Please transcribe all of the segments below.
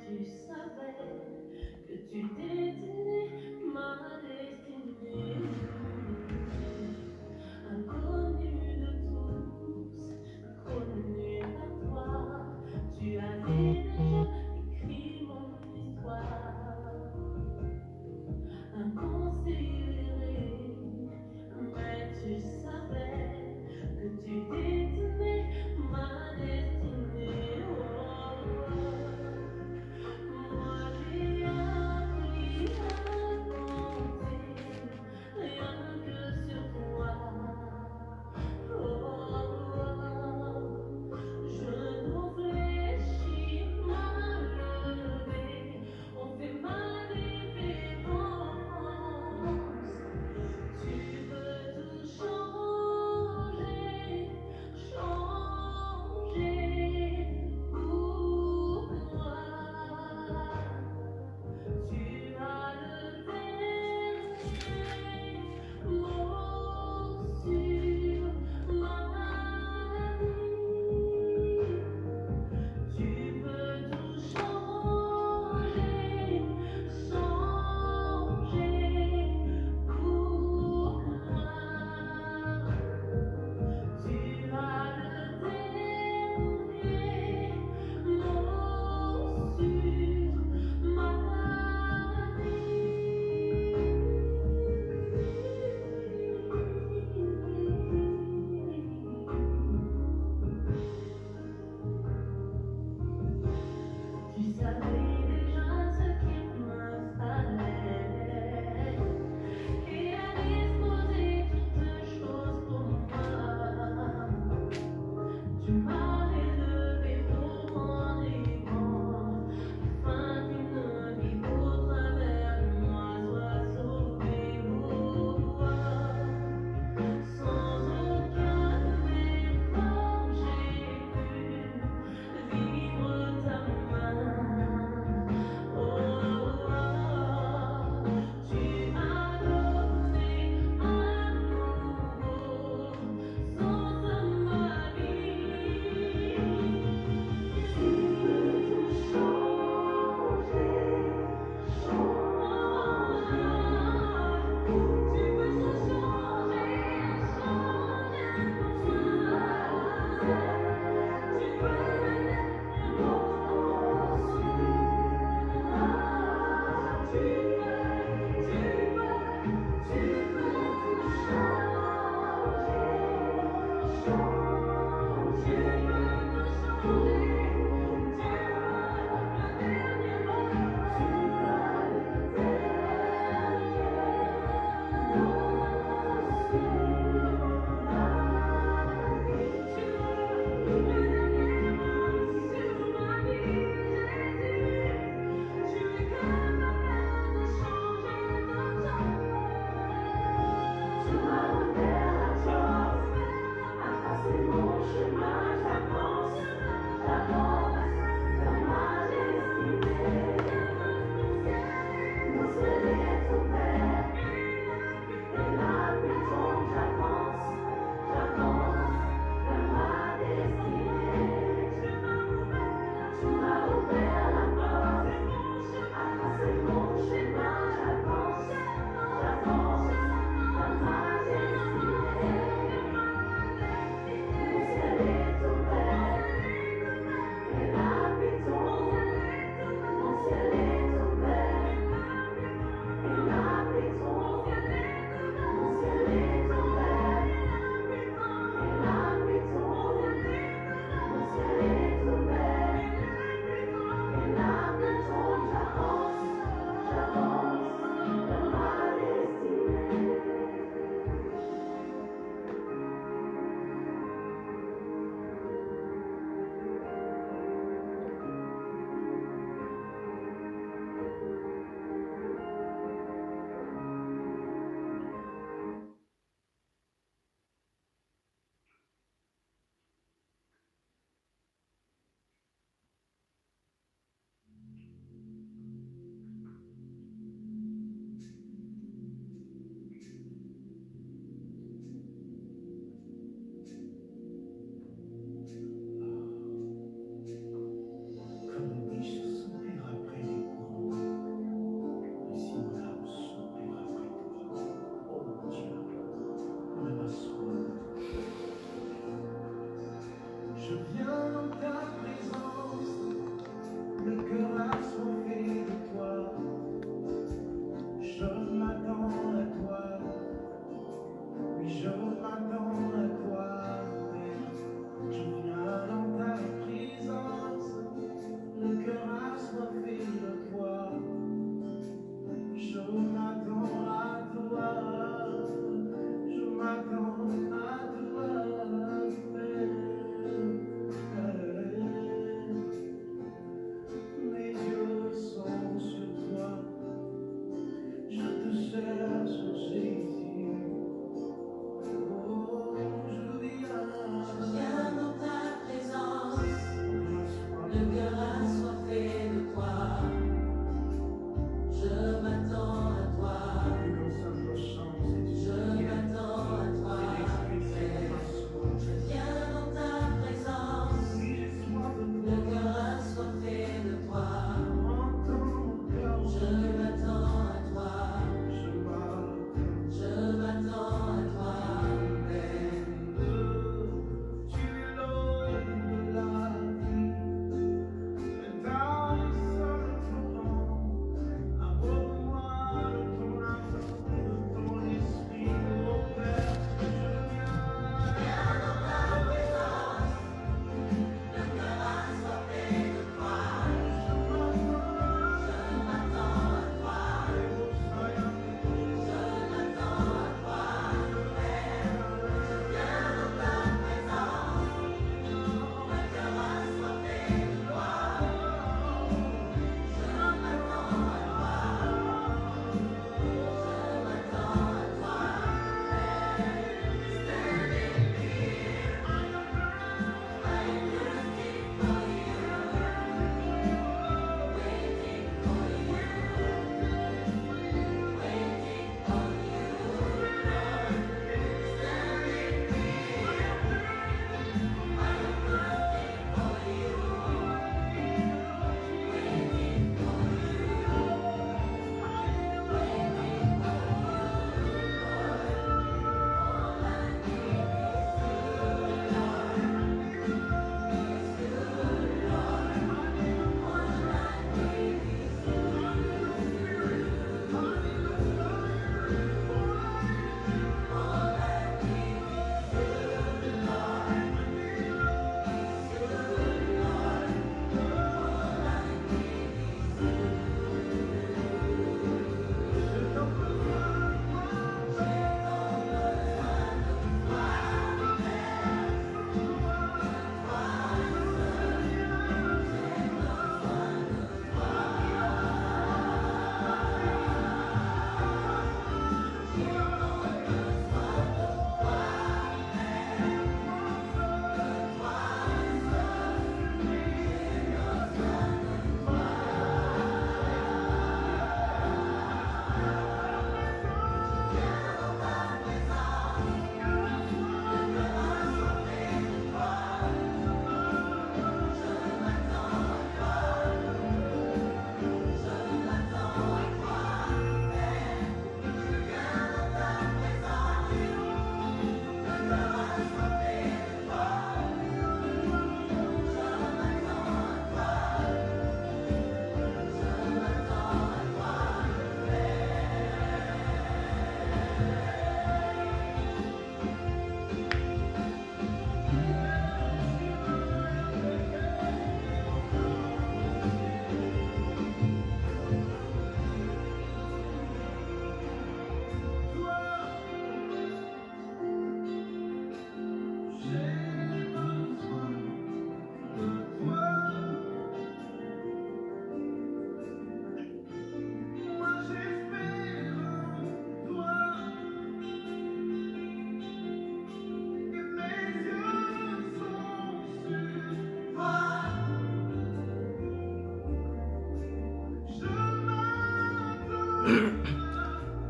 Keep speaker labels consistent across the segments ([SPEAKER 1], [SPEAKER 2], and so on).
[SPEAKER 1] tu savais que tu détenais ma destinée. Inconnu de tous, connu par toi, tu avais déjà écrit mon histoire. Inconsidéré, mais tu savais que tu détenais ma destinée. Oh, moi j'ai appris à compter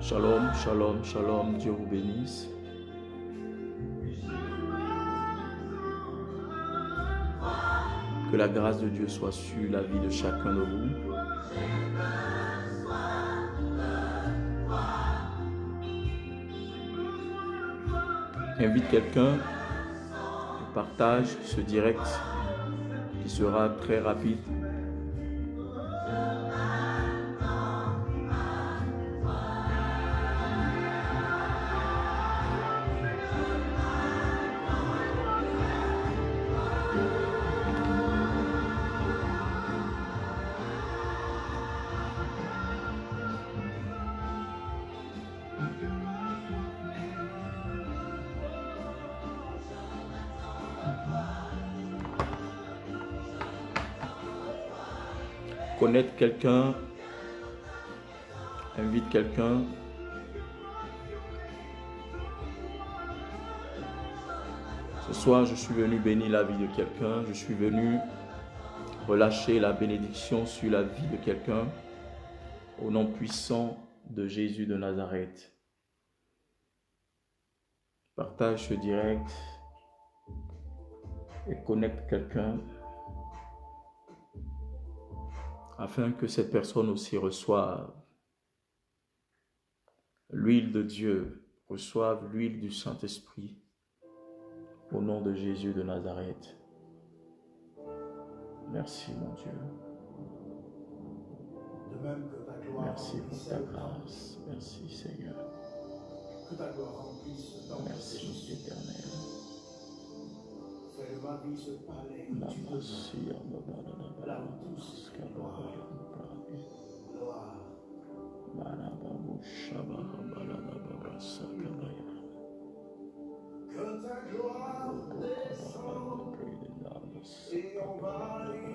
[SPEAKER 2] Shalom, shalom, shalom, Dieu vous bénisse. Que la grâce de Dieu soit sur la vie de chacun de vous. Invite quelqu'un, partage ce direct qui sera très rapide. Connaître quelqu'un, invite quelqu'un. Ce soir, je suis venu bénir la vie de quelqu'un. Je suis venu relâcher la bénédiction sur la vie de quelqu'un au nom puissant de Jésus de Nazareth. Partage ce direct et connecte quelqu'un afin que cette personne aussi reçoive l'huile de Dieu, reçoive l'huile du Saint-Esprit au nom de Jésus de Nazareth. Merci mon Dieu.
[SPEAKER 3] De même que ta gloire
[SPEAKER 2] Merci pour ta grâce. Merci Seigneur.
[SPEAKER 3] Que ta gloire remplisse dans
[SPEAKER 2] Merci éternel.
[SPEAKER 3] Fais de ma vie ce palais où tu veux. Là où tous gloire. Que ta gloire descende et envahisse.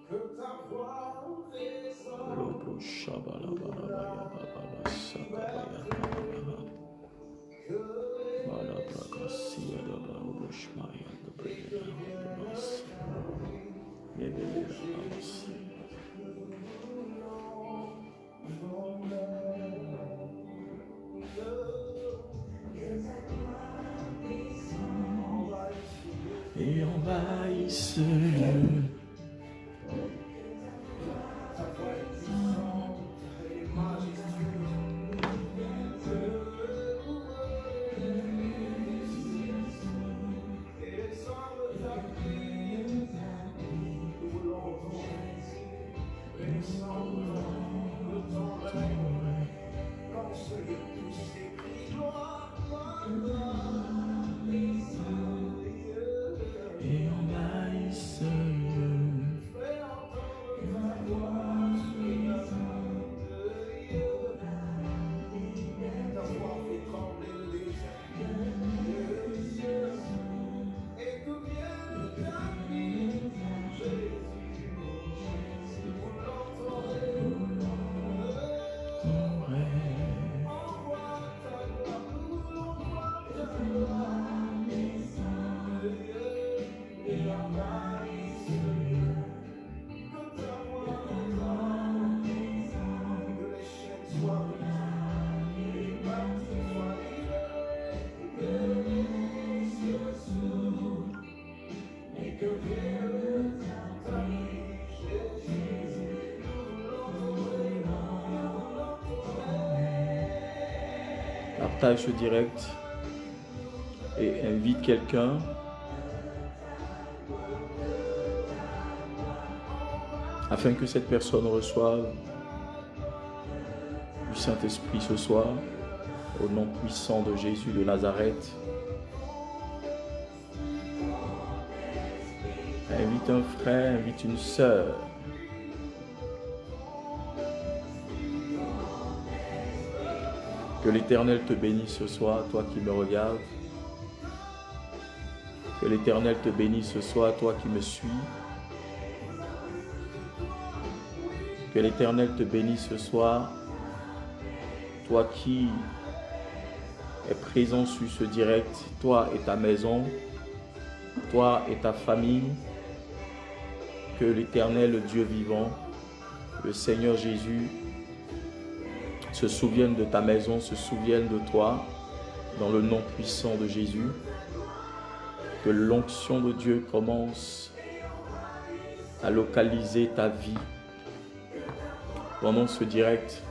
[SPEAKER 3] Que ta gloire
[SPEAKER 2] Et envahisse. Partage ce direct et invite quelqu'un afin que cette personne reçoive du Saint-Esprit ce soir au nom puissant de Jésus de Nazareth. Invite un frère, invite une sœur. Que l'Éternel te bénisse ce soir, toi qui me regardes. Que l'Éternel te bénisse ce soir, toi qui me suis. Que l'Éternel te bénisse ce soir, toi qui es présent sur ce direct, toi et ta maison, toi et ta famille. Que l'Éternel, le Dieu vivant, le Seigneur Jésus se souvienne de ta maison, se souvienne de toi, dans le nom puissant de Jésus. Que l'onction de Dieu commence à localiser ta vie pendant ce direct.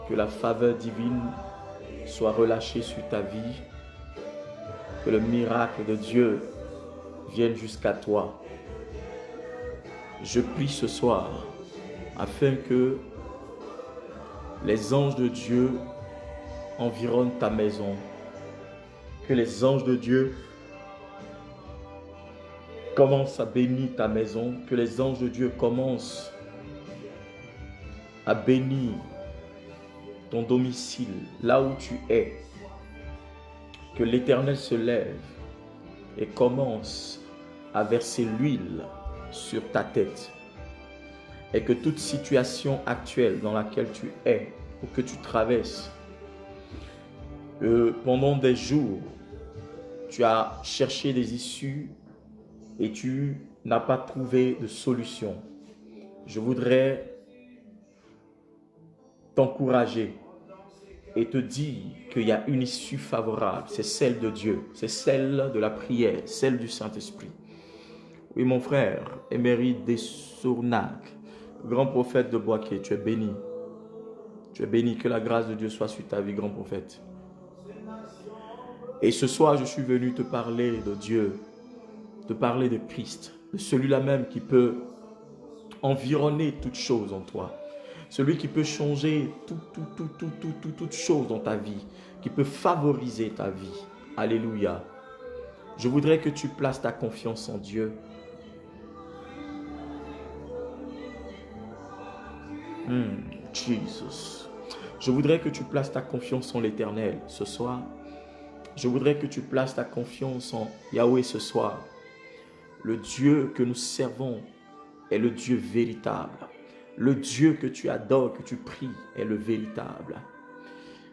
[SPEAKER 2] Que la faveur divine soit relâchée sur ta vie. Que le miracle de Dieu vienne jusqu'à toi. Je prie ce soir afin que les anges de Dieu environnent ta maison. Que les anges de Dieu commencent à bénir ta maison. Que les anges de Dieu commencent à bénir ton domicile, là où tu es. Que l'Éternel se lève et commence à verser l'huile sur ta tête. Et que toute situation actuelle dans laquelle tu es ou que tu traverses, pendant des jours, tu as cherché des issues et tu n'as pas trouvé de solution. Je voudrais t'encourager et te dire qu'il y a une issue favorable. C'est celle de Dieu, c'est celle de la prière, celle du Saint-Esprit. Oui, mon frère, Emery Dessournac, grand prophète de Boaké, tu es béni. Tu es béni, que la grâce de Dieu soit sur ta vie, grand prophète. Et ce soir, je suis venu te parler de Dieu, te parler de Christ, de celui-là même qui peut environner toutes choses en toi. Celui qui peut changer toute chose dans ta vie, qui peut favoriser ta vie. Alléluia. Je voudrais que tu places ta confiance en Dieu. Jesus. Je voudrais que tu places ta confiance en l'Éternel ce soir. Je voudrais que tu places ta confiance en Yahweh ce soir. Le Dieu que nous servons est le Dieu véritable. Le Dieu que tu adores, que tu pries, est le véritable.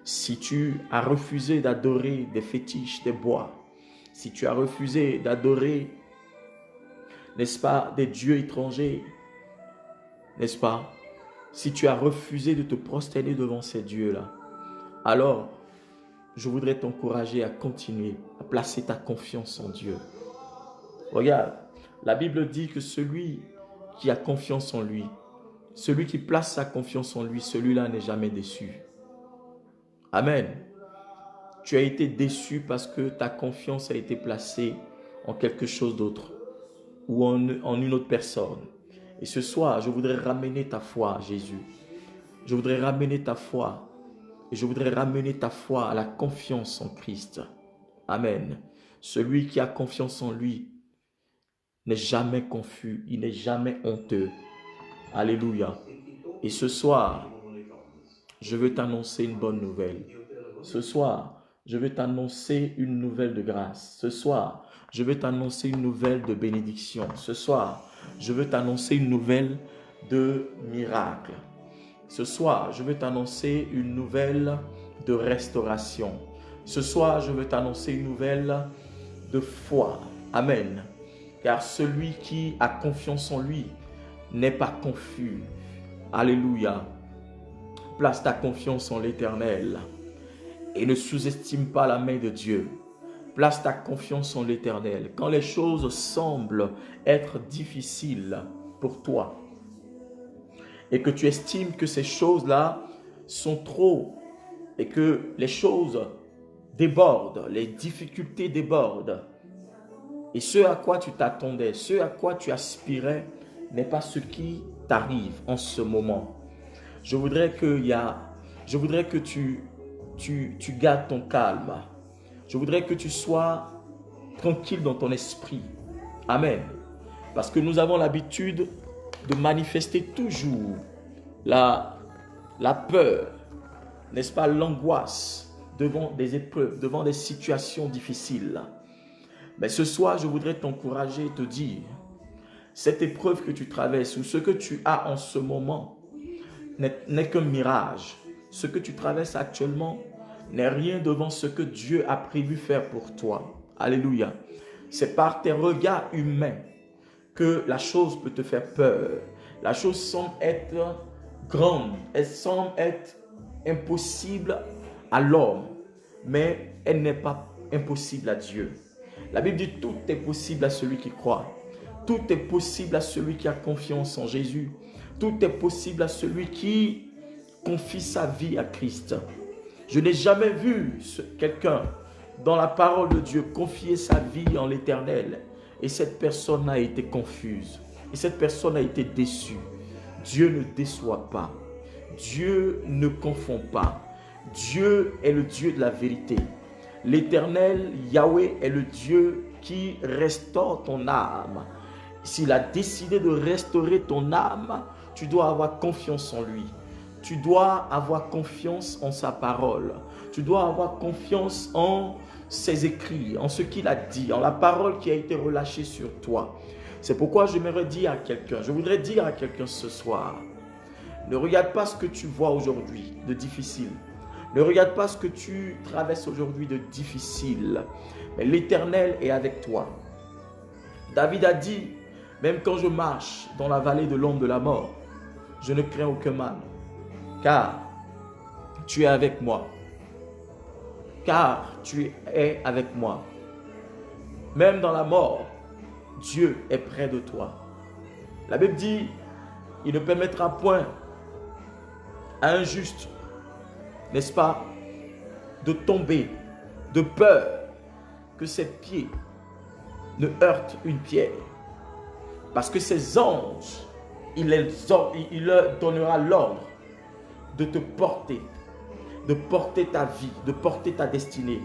[SPEAKER 2] Si tu as refusé d'adorer des fétiches, des bois, si tu as refusé d'adorer, n'est-ce pas, des dieux étrangers, n'est-ce pas, si tu as refusé de te prosterner devant ces dieux-là, alors je voudrais t'encourager à continuer, à placer ta confiance en Dieu. Regarde, la Bible dit que celui qui a confiance en lui, celui qui place sa confiance en lui, celui-là n'est jamais déçu. Amen. Tu as été déçu parce que ta confiance a été placée en quelque chose d'autre ou en une autre personne. Et ce soir, je voudrais ramener ta foi à Jésus. Je voudrais ramener ta foi. Et je voudrais ramener ta foi à la confiance en Christ. Amen. Celui qui a confiance en lui n'est jamais confus. Il n'est jamais honteux. Alléluia. Et ce soir, je veux t'annoncer une bonne nouvelle. Ce soir, je veux t'annoncer une nouvelle de grâce. Ce soir, je veux t'annoncer une nouvelle de bénédiction. Ce soir, je veux t'annoncer une nouvelle de miracle. Ce soir, je veux t'annoncer une nouvelle de restauration. Ce soir, je veux t'annoncer une nouvelle de foi. Amen. Car celui qui a confiance en lui n'est pas confus. Alléluia. Place ta confiance en l'Éternel et ne sous-estime pas la main de Dieu. Place ta confiance en l'Éternel. Quand les choses semblent être difficiles pour toi et que tu estimes que ces choses-là sont trop et que les choses débordent, les difficultés débordent et ce à quoi tu t'attendais, ce à quoi tu aspirais n'est pas ce qui t'arrive en ce moment. Je voudrais que tu gardes ton calme. Je voudrais que tu sois tranquille dans ton esprit. Amen. Parce que nous avons l'habitude de manifester toujours la peur, n'est-ce pas, l'angoisse devant des épreuves, devant des situations difficiles. Mais ce soir, je voudrais t'encourager et te dire, cette épreuve que tu traverses ou ce que tu as en ce moment n'est qu'un mirage. Ce que tu traverses actuellement n'est rien devant ce que Dieu a prévu faire pour toi. Alléluia. C'est par tes regards humains que la chose peut te faire peur. La chose semble être grande, elle semble être impossible à l'homme, mais elle n'est pas impossible à Dieu. La Bible dit tout est possible à celui qui croit. Tout est possible à celui qui a confiance en Jésus. Tout est possible à celui qui confie sa vie à Christ. Je n'ai jamais vu quelqu'un dans la parole de Dieu confier sa vie en l'Éternel et cette personne a été confuse. Et cette personne a été déçue. Dieu ne déçoit pas. Dieu ne confond pas. Dieu est le Dieu de la vérité. L'Éternel, Yahweh, est le Dieu qui restaure ton âme. S'il a décidé de restaurer ton âme, tu dois avoir confiance en lui. Tu dois avoir confiance en sa parole. Tu dois avoir confiance en ses écrits, en ce qu'il a dit, en la parole qui a été relâchée sur toi. C'est pourquoi j'aimerais dire à quelqu'un, je voudrais dire à quelqu'un ce soir, ne regarde pas ce que tu vois aujourd'hui de difficile. Ne regarde pas ce que tu traverses aujourd'hui de difficile. Mais l'Éternel est avec toi. David a dit, même quand je marche dans la vallée de l'ombre de la mort, je ne crains aucun mal, car tu es avec moi. Car tu es avec moi. Même dans la mort, Dieu est près de toi. La Bible dit, il ne permettra point à un juste, n'est-ce pas, de tomber de peur que ses pieds ne heurtent une pierre. Parce que ses anges, il leur donnera l'ordre de te porter, de porter ta vie, de porter ta destinée,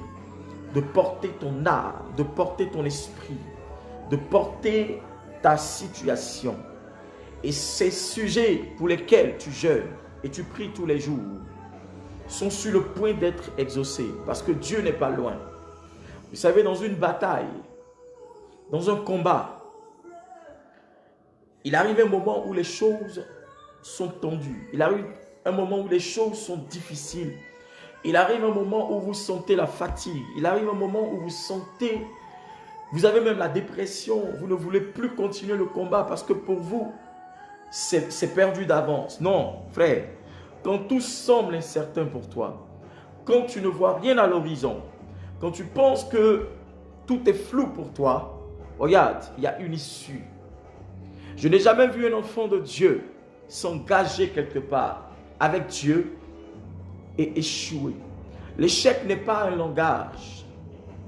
[SPEAKER 2] de porter ton âme, de porter ton esprit, de porter ta situation. Et ces sujets pour lesquels tu jeûnes et tu pries tous les jours sont sur le point d'être exaucés parce que Dieu n'est pas loin. Vous savez, dans une bataille, dans un combat, il arrive un moment où les choses sont tendues. Il arrive un moment où les choses sont difficiles. Il arrive un moment où vous sentez la fatigue. Il arrive un moment où vous avez même la dépression. Vous ne voulez plus continuer le combat parce que pour vous, c'est perdu d'avance. Non, frère, quand tout semble incertain pour toi, quand tu ne vois rien à l'horizon, quand tu penses que tout est flou pour toi, regarde, il y a une issue. Je n'ai jamais vu un enfant de Dieu s'engager quelque part avec Dieu et échouer. L'échec n'est pas un langage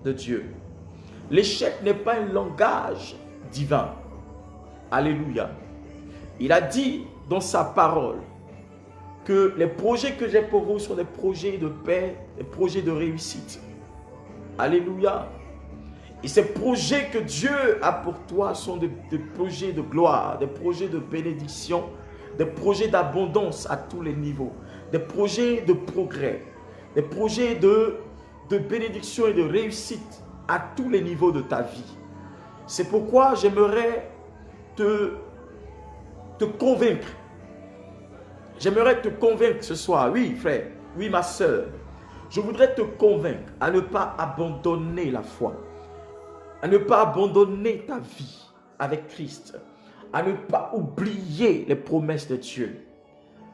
[SPEAKER 2] de Dieu. L'échec n'est pas un langage divin. Alléluia. Il a dit dans sa parole que les projets que j'ai pour vous sont des projets de paix, des projets de réussite. Alléluia. Et ces projets que Dieu a pour toi sont des projets de gloire, des projets de bénédiction, des projets d'abondance à tous les niveaux, des projets de progrès, des projets de bénédiction et de réussite à tous les niveaux de ta vie. C'est pourquoi j'aimerais te convaincre. J'aimerais te convaincre ce soir, oui frère, oui ma soeur. Je voudrais te convaincre à ne pas abandonner la foi, à ne pas abandonner ta vie avec Christ, à ne pas oublier les promesses de Dieu.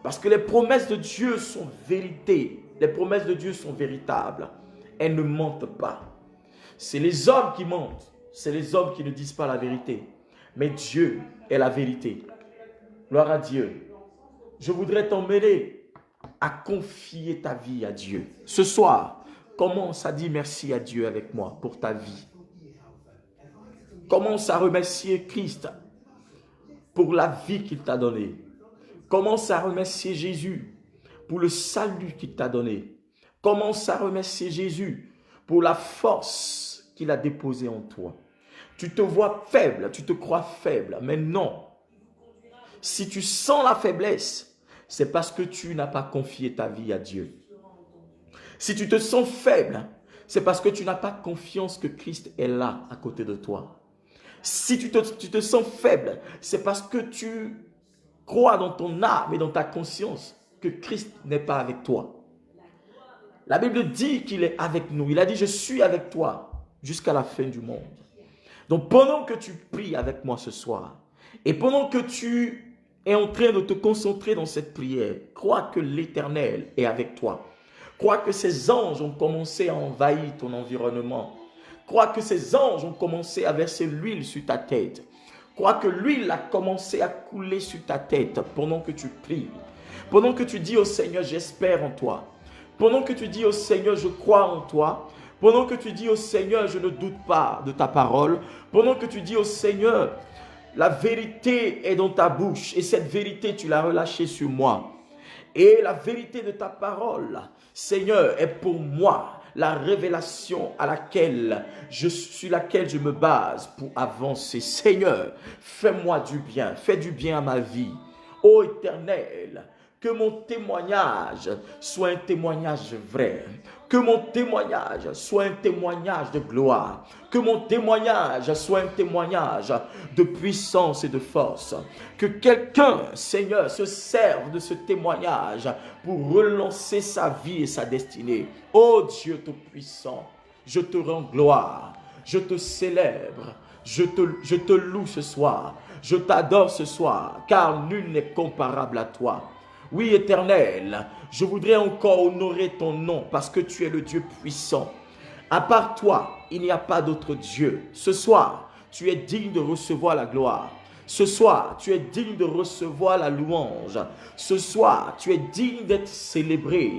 [SPEAKER 2] Parce que les promesses de Dieu sont vérité, les promesses de Dieu sont véritables. Elles ne mentent pas. C'est les hommes qui mentent, c'est les hommes qui ne disent pas la vérité. Mais Dieu est la vérité. Gloire à Dieu. Je voudrais t'emmener à confier ta vie à Dieu. Ce soir, commence à dire merci à Dieu avec moi pour ta vie. Commence à remercier Christ pour la vie qu'il t'a donnée. Commence à remercier Jésus pour le salut qu'il t'a donné. Commence à remercier Jésus pour la force qu'il a déposée en toi. Tu te vois faible, tu te crois faible, mais non. Si tu sens la faiblesse, c'est parce que tu n'as pas confié ta vie à Dieu. Si tu te sens faible, c'est parce que tu n'as pas confiance que Christ est là à côté de toi. Si tu te sens faible, c'est parce que tu crois dans ton âme et dans ta conscience que Christ n'est pas avec toi. La Bible dit qu'il est avec nous. Il a dit, je suis avec toi jusqu'à la fin du monde. Donc pendant que tu pries avec moi ce soir, et pendant que tu es en train de te concentrer dans cette prière, crois que l'Éternel est avec toi. Crois que ces anges ont commencé à envahir ton environnement. Crois que ces anges ont commencé à verser l'huile sur ta tête. Crois que l'huile a commencé à couler sur ta tête pendant que tu pries. Pendant que tu dis au Seigneur, j'espère en toi. Pendant que tu dis au Seigneur, je crois en toi. Pendant que tu dis au Seigneur, je ne doute pas de ta parole. Pendant que tu dis au Seigneur, la vérité est dans ta bouche et cette vérité, tu l'as relâchée sur moi. Et la vérité de ta parole, Seigneur, est pour moi la révélation sur laquelle je me base pour avancer. Seigneur, fais-moi du bien, fais du bien à ma vie. Ô Éternel, que mon témoignage soit un témoignage vrai. Que mon témoignage soit un témoignage de gloire. Que mon témoignage soit un témoignage de puissance et de force. Que quelqu'un, Seigneur, se serve de ce témoignage pour relancer sa vie et sa destinée. Ô Dieu Tout-Puissant, je te rends gloire, je te célèbre, je te loue ce soir, je t'adore ce soir, car nul n'est comparable à toi. Oui, Éternel, je voudrais encore honorer ton nom parce que tu es le Dieu puissant. À part toi, il n'y a pas d'autre Dieu. Ce soir, tu es digne de recevoir la gloire. Ce soir, tu es digne de recevoir la louange. Ce soir, tu es digne d'être célébré.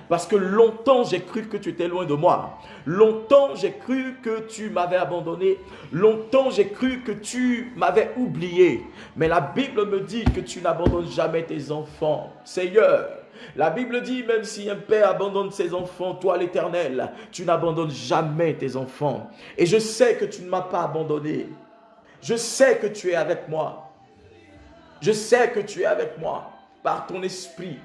[SPEAKER 2] Parce que longtemps, j'ai cru que tu étais loin de moi. Longtemps, j'ai cru que tu m'avais abandonné. Longtemps, j'ai cru que tu m'avais oublié. Mais la Bible me dit que tu n'abandonnes jamais tes enfants. Seigneur, la Bible dit, même si un père abandonne ses enfants, toi l'Éternel, tu n'abandonnes jamais tes enfants. Et je sais que tu ne m'as pas abandonné. Je sais que tu es avec moi. Je sais que tu es avec moi par ton esprit,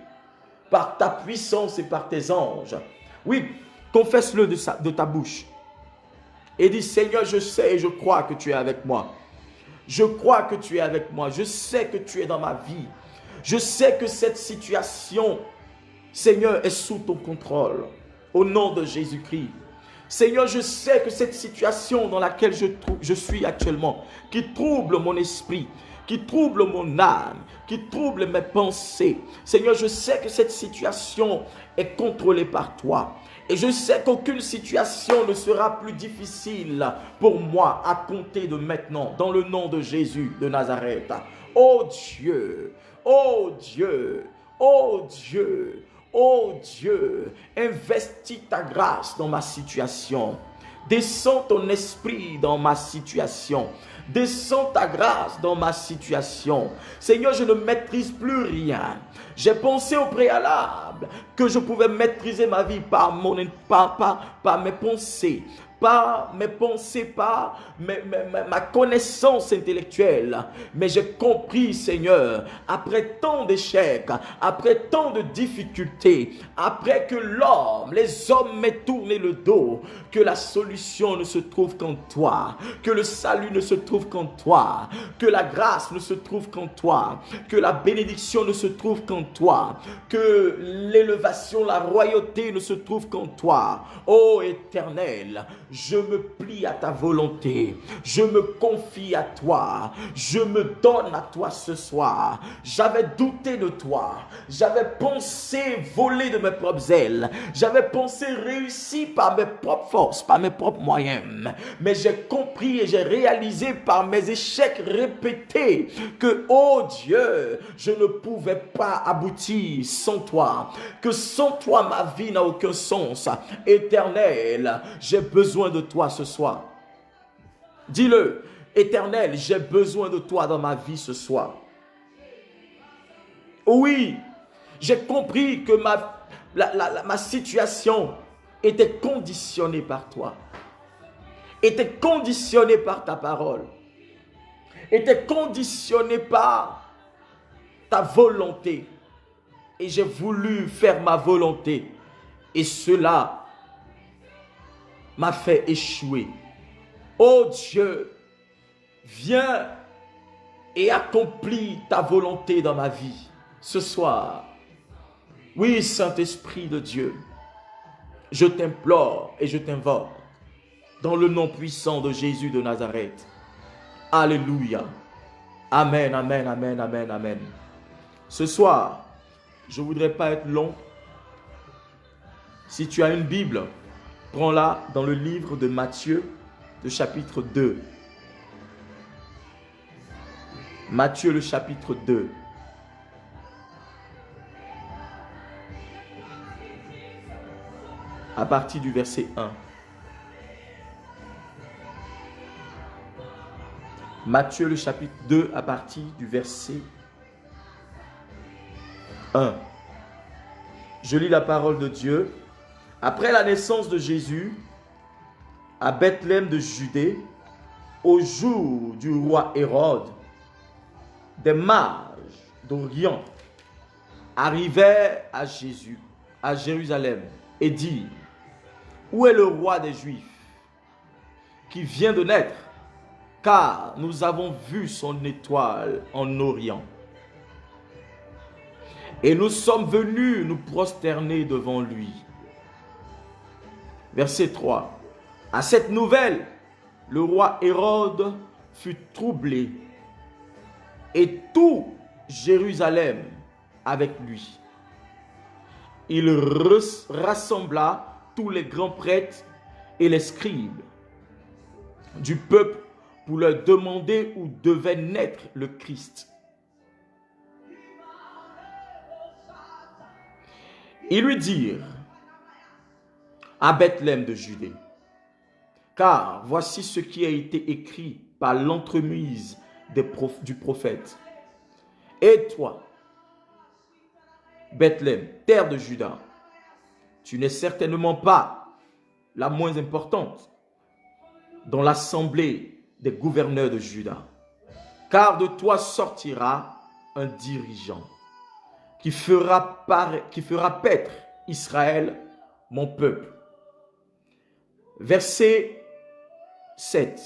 [SPEAKER 2] par ta puissance et par tes anges. Oui, confesse-le de ta bouche. Et dis, Seigneur, je sais et je crois que tu es avec moi. Je crois que tu es avec moi. Je sais que tu es dans ma vie. Je sais que cette situation, Seigneur, est sous ton contrôle. Au nom de Jésus-Christ. Seigneur, je sais que cette situation dans laquelle je suis actuellement, qui trouble mon esprit, qui trouble mon âme, qui trouble mes pensées, Seigneur, je sais que cette situation est contrôlée par toi. Et je sais qu'aucune situation ne sera plus difficile pour moi à compter de maintenant, dans le nom de Jésus de Nazareth. Oh Dieu, oh Dieu, oh Dieu. Oh Dieu, investis ta grâce dans ma situation. Descends ton esprit dans ma situation. Descends ta grâce dans ma situation. Seigneur, je ne maîtrise plus rien. J'ai pensé au préalable que je pouvais maîtriser ma vie par mes pensées. Pas mes pensées, pas ma connaissance intellectuelle. Mais j'ai compris, Seigneur, après tant d'échecs, après tant de difficultés, après que les hommes m'aient tourné le dos, que la solution ne se trouve qu'en toi, que le salut ne se trouve qu'en toi, que la grâce ne se trouve qu'en toi, que la bénédiction ne se trouve qu'en toi, que l'élévation, la royauté ne se trouve qu'en toi. Ô Éternel, je me plie à ta volonté, je me confie à toi, je me donne à toi ce soir. J'avais douté de toi, j'avais pensé voler de mes propres ailes, j'avais pensé réussir par mes propres forces, par mes propres moyens, mais j'ai compris et j'ai réalisé par mes échecs répétés que, oh Dieu, je ne pouvais pas aboutir sans toi, que sans toi ma vie n'a aucun sens. Éternel, j'ai besoin de toi ce soir. Dis-le, Éternel, j'ai besoin de toi dans ma vie ce soir. Oui, j'ai compris que ma situation était conditionnée par toi, était conditionnée par ta parole, était conditionnée par ta volonté. Et j'ai voulu faire ma volonté. Et cela m'a fait échouer. Oh Dieu, viens et accomplis ta volonté dans ma vie ce soir. Oui, Saint-Esprit de Dieu, je t'implore et je t'invoque dans le nom puissant de Jésus de Nazareth. Alléluia. Amen, amen, amen, amen, amen. Ce soir, je ne voudrais pas être long. Si tu as une Bible, prends-la dans le livre de Matthieu, le chapitre 2. Matthieu, le chapitre 2. À partir du verset 1. Matthieu, le chapitre 2, à partir du verset 1. Je lis la parole de Dieu. Après la naissance de Jésus, à Bethléem de Judée, au jour du roi Hérode, des mages d'Orient arrivaient à Jésus, à Jérusalem, et dirent: où est le roi des Juifs qui vient de naître? Car nous avons vu son étoile en Orient. Et nous sommes venus nous prosterner devant lui. Verset 3. À cette nouvelle, le roi Hérode fut troublé, et tout Jérusalem avec lui. Il rassembla tous les grands prêtres et les scribes du peuple pour leur demander où devait naître le Christ. Ils lui dirent: à Bethléem de Judée, car voici ce qui a été écrit par l'entremise du prophète. Et toi, Bethléem, terre de Juda, tu n'es certainement pas la moins importante dans l'assemblée des gouverneurs de Juda, car de toi sortira un dirigeant qui fera paître Israël, mon peuple. Verset 7.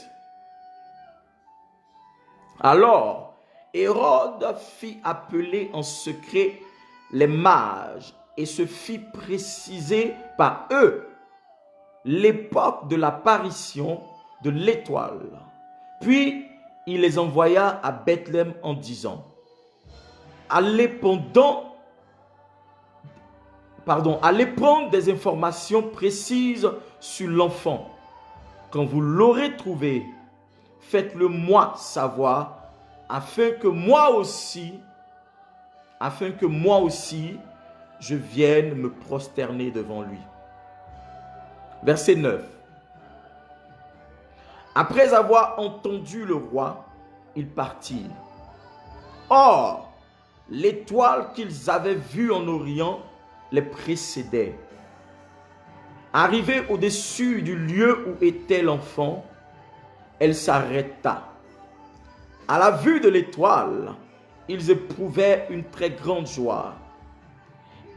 [SPEAKER 2] Alors Hérode fit appeler en secret les mages et se fit préciser par eux l'époque de l'apparition de l'étoile. Puis il les envoya à Bethléem en disant: allez prendre des informations précises sur l'enfant. Quand vous l'aurez trouvé, faites-le moi savoir, afin que moi aussi, je vienne me prosterner devant lui. Verset 9. Après avoir entendu le roi, ils partirent. Or, l'étoile qu'ils avaient vue en Orient les précédait. Arrivée au-dessus du lieu où était l'enfant, elle s'arrêta. À la vue de l'étoile, ils éprouvaient une très grande joie.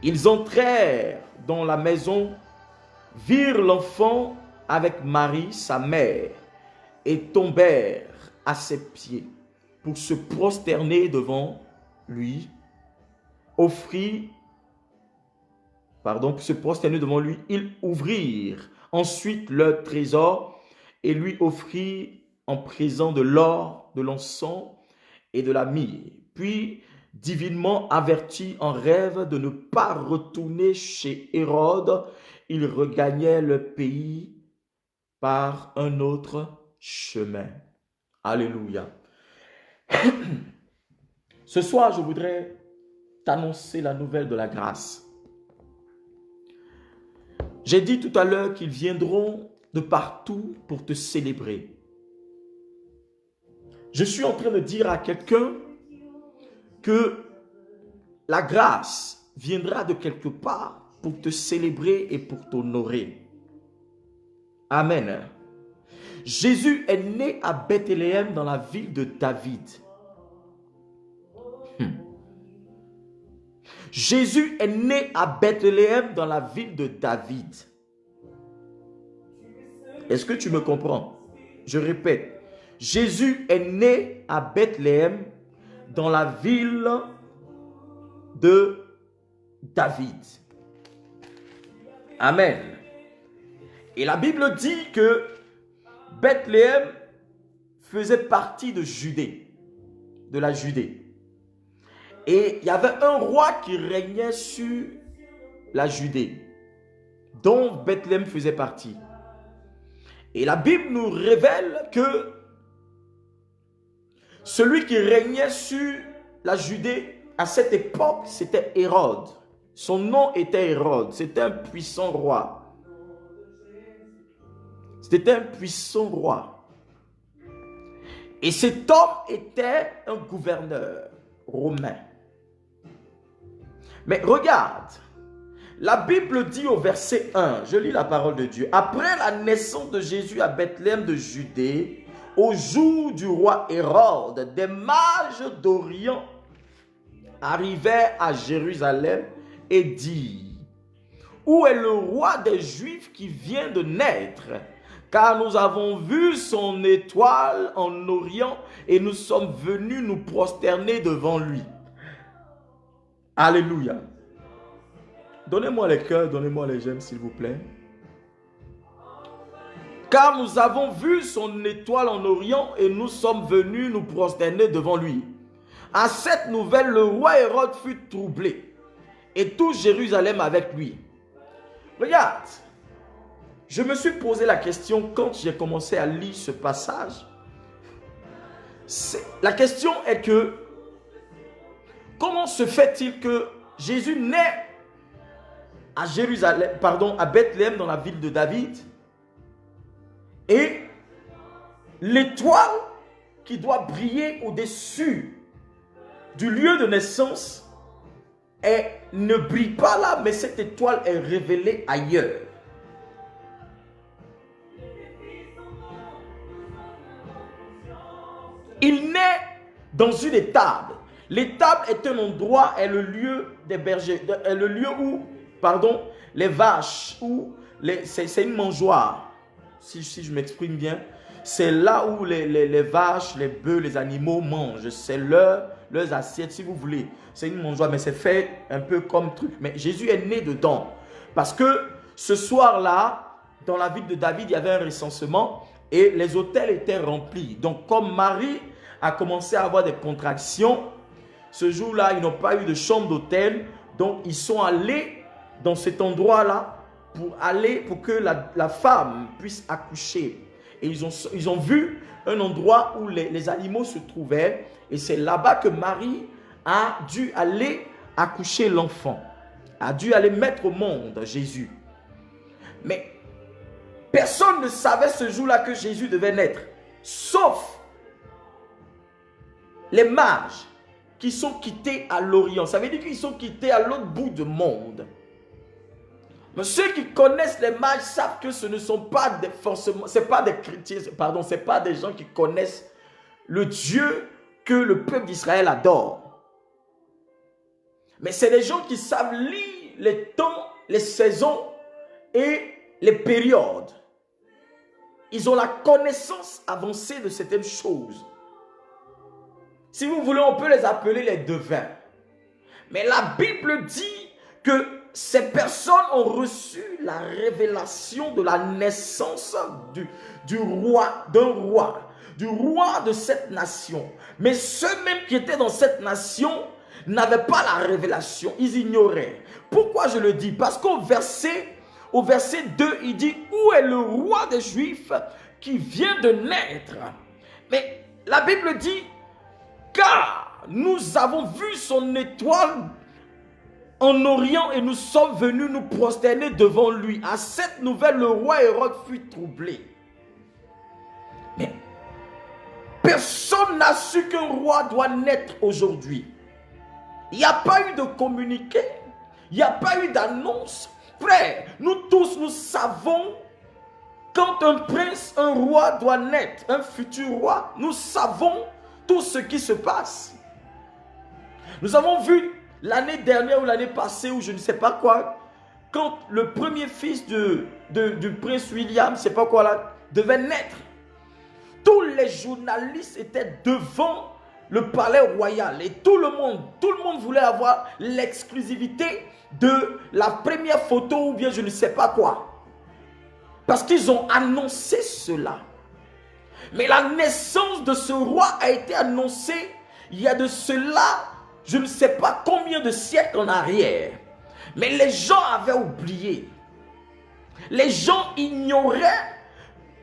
[SPEAKER 2] Ils entrèrent dans la maison, virent l'enfant avec Marie, sa mère, et tombèrent à ses pieds pour se prosterner devant lui. Pour se prosterner devant lui, ils ouvrirent ensuite leur trésor et lui offrirent en présent de l'or, de l'encens et de la myrrhe. Puis, divinement avertis en rêve de ne pas retourner chez Hérode, ils regagnaient le pays par un autre chemin. Alléluia. Ce soir, je voudrais t'annoncer la nouvelle de la grâce. J'ai dit tout à l'heure qu'ils viendront de partout pour te célébrer. Je suis en train de dire à quelqu'un que la grâce viendra de quelque part pour te célébrer et pour t'honorer. Amen. Jésus est né à Bethléem dans la ville de David. Jésus est né à Bethléem dans la ville de David. Est-ce que tu me comprends? Je répète. Jésus est né à Bethléem dans la ville de David. Amen. Et la Bible dit que Bethléem faisait partie de Judée, de la Judée. Et il y avait un roi qui régnait sur la Judée, dont Bethléem faisait partie. Et la Bible nous révèle que celui qui régnait sur la Judée à cette époque, c'était Hérode. Son nom était Hérode. C'était un puissant roi. C'était un puissant roi. Et cet homme était un gouverneur romain. Mais regarde, la Bible dit au verset 1, je lis la parole de Dieu. Après la naissance de Jésus à Bethléem de Judée, au jour du roi Hérode, des mages d'Orient arrivèrent à Jérusalem et dirent: où est le roi des Juifs qui vient de naître? Car nous avons vu son étoile en Orient et nous sommes venus nous prosterner devant lui. Alléluia. Donnez-moi les cœurs, donnez-moi les j'aime s'il vous plaît. Car nous avons vu son étoile en Orient et nous sommes venus nous prosterner devant lui. À cette nouvelle, le roi Hérode fut troublé et tout Jérusalem avec lui. Regarde, je me suis posé la question quand j'ai commencé à lire ce passage. La question est que, comment se fait-il que Jésus naît à Jérusalem, à Bethléem dans la ville de David, et l'étoile qui doit briller au-dessus du lieu de naissance ne brille pas là, mais cette étoile est révélée ailleurs. Il naît dans une étable. L'étable est un endroit, est le lieu des bergers, est le lieu où, les vaches, c'est une mangeoire, si je m'exprime bien. C'est là où les vaches, les bœufs, les animaux mangent. C'est leurs assiettes, si vous voulez. C'est une mangeoire, mais c'est fait un peu comme truc. Mais Jésus est né dedans. Parce que ce soir-là, dans la ville de David, il y avait un recensement et les hôtels étaient remplis. Donc, comme Marie a commencé à avoir des contractions, ce jour-là, ils n'ont pas eu de chambre d'hôtel. Donc, ils sont allés dans cet endroit-là pour que la femme puisse accoucher. Et ils ont vu un endroit où les animaux se trouvaient. Et c'est là-bas que Marie a dû aller accoucher l'enfant. A dû aller mettre au monde Jésus. Mais personne ne savait ce jour-là que Jésus devait naître. Sauf les mages qui sont quittés à l'Orient. Ça veut dire qu'ils sont quittés à l'autre bout du monde. Mais ceux qui connaissent les mages savent que ce ne sont pas forcément, c'est pas des chrétiens, c'est pas des gens qui connaissent le Dieu que le peuple d'Israël adore. Mais c'est des gens qui savent lire les temps, les saisons et les périodes. Ils ont la connaissance avancée de certaines choses. Si vous voulez, on peut les appeler les devins. Mais la Bible dit que ces personnes ont reçu la révélation de la naissance du roi de cette nation. Mais ceux-mêmes qui étaient dans cette nation n'avaient pas la révélation, ils ignoraient. Pourquoi je le dis? Parce qu'au verset 2, il dit: où est le roi des Juifs qui vient de naître? Mais la Bible dit: car nous avons vu son étoile en Orient et nous sommes venus nous prosterner devant lui. À cette nouvelle, le roi Hérode fut troublé. Mais personne n'a su qu'un roi doit naître aujourd'hui. Il n'y a pas eu de communiqué. Il n'y a pas eu d'annonce. Frère, nous tous, nous savons quand un prince, un roi doit naître, un futur roi, nous savons tout ce qui se passe. Nous avons vu l'année dernière ou l'année passée ou je ne sais pas quoi, quand le premier fils du prince William, je ne sais pas quoi là, devait naître. Tous les journalistes étaient devant le palais royal et tout le monde voulait avoir l'exclusivité de la première photo ou bien je ne sais pas quoi. Parce qu'ils ont annoncé cela. Mais la naissance de ce roi a été annoncée il y a de cela je ne sais pas combien de siècles en arrière, mais les gens avaient oublié. Les gens ignoraient,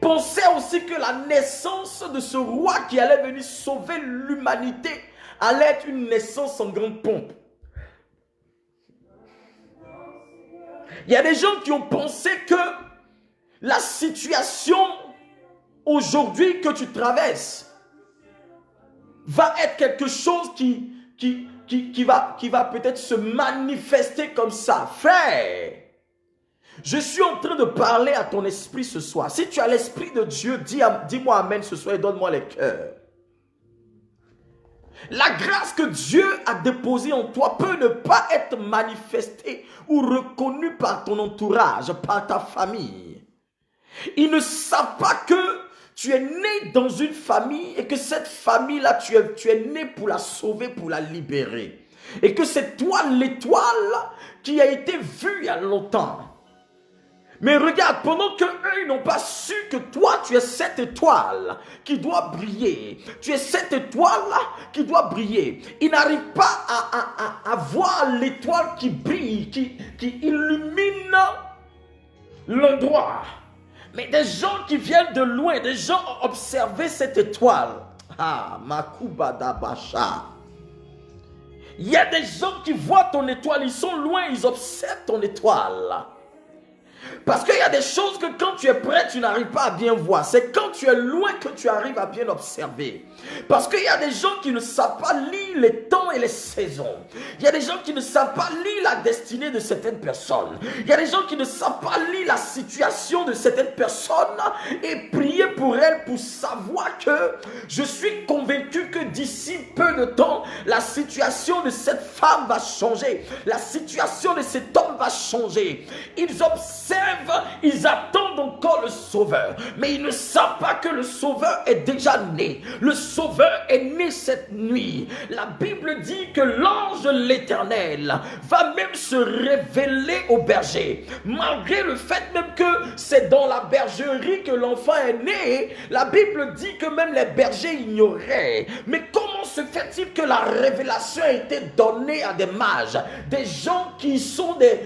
[SPEAKER 2] pensaient aussi que la naissance de ce roi qui allait venir sauver l'humanité allait être une naissance en grande pompe. Il y a des gens qui ont pensé que la situation aujourd'hui que tu traverses va être quelque chose qui va peut-être se manifester comme ça. Frère, je suis en train de parler à ton esprit ce soir. Si tu as l'esprit de Dieu, dis-moi amen ce soir et donne-moi les cœurs. La grâce que Dieu a déposée en toi peut ne pas être manifestée ou reconnue par ton entourage, par ta famille. Ils ne savent pas que tu es né dans une famille et que cette famille-là, tu es né pour la sauver, pour la libérer. Et que c'est toi l'étoile qui a été vue il y a longtemps. Mais regarde, pendant qu'eux, ils n'ont pas su que toi, tu es cette étoile qui doit briller. Tu es cette étoile-là qui doit briller. Ils n'arrivent pas à voir l'étoile qui brille, qui illumine l'endroit. Mais des gens qui viennent de loin, des gens ont observé cette étoile. Ah, Makuba Basha. Il y a des gens qui voient ton étoile, ils sont loin, ils observent ton étoile. Parce qu'il y a des choses que quand tu es prêt, tu n'arrives pas à bien voir. C'est quand tu es loin que tu arrives à bien observer. Parce qu'il y a des gens qui ne savent pas lire les temps et les saisons. Il y a des gens qui ne savent pas lire la destinée de certaines personnes. Il y a des gens qui ne savent pas lire la situation de certaines personnes et prier pour elles pour savoir que je suis convaincu que d'ici peu de temps, la situation de cette femme va changer. La situation de cet homme va changer. Ils observent, ils attendent encore le Sauveur. Mais ils ne savent pas que le Sauveur est déjà né. Le Sauveur est né cette nuit. La Bible dit que l'ange de l'Éternel va même se révéler au berger. Malgré le fait même que c'est dans la bergerie que l'enfant est né, la Bible dit que même les bergers ignoraient. Mais comment se fait-il que la révélation a été donnée à des mages, des gens qui sont des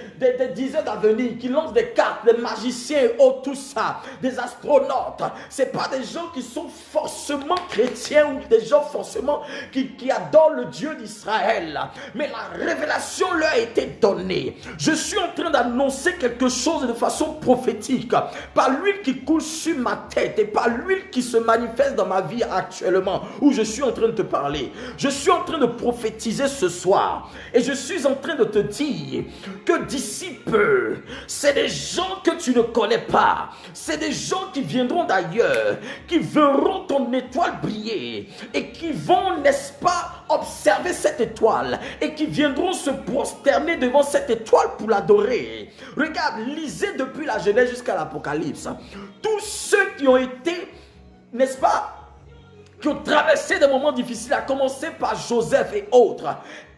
[SPEAKER 2] diseurs d'avenir, qui lancent des cartes, des magiciens et autres, tout ça, des astronautes? C'est pas des gens qui sont forcément chrétiens ou des gens forcément qui adorent le Dieu d'Israël. Mais la révélation leur a été donnée. Je suis en train d'annoncer quelque chose de façon prophétique. Par l'huile qui coule sur ma tête et par l'huile qui se manifeste dans ma vie actuellement, où je suis en train de te parler. Je suis en train de prophétiser ce soir. Et je suis en train de te dire que d'ici peu, c'est des gens que tu ne connais pas. C'est des gens qui viendront d'ailleurs, qui verront ton étoile briller et qui vont, n'est-ce pas, observer cette étoile et qui viendront se prosterner devant cette étoile pour l'adorer. Regarde, lisez depuis la Genèse jusqu'à l'Apocalypse. Tous ceux qui ont été, n'est-ce pas, qui ont traversé des moments difficiles, à commencer par Joseph et autres.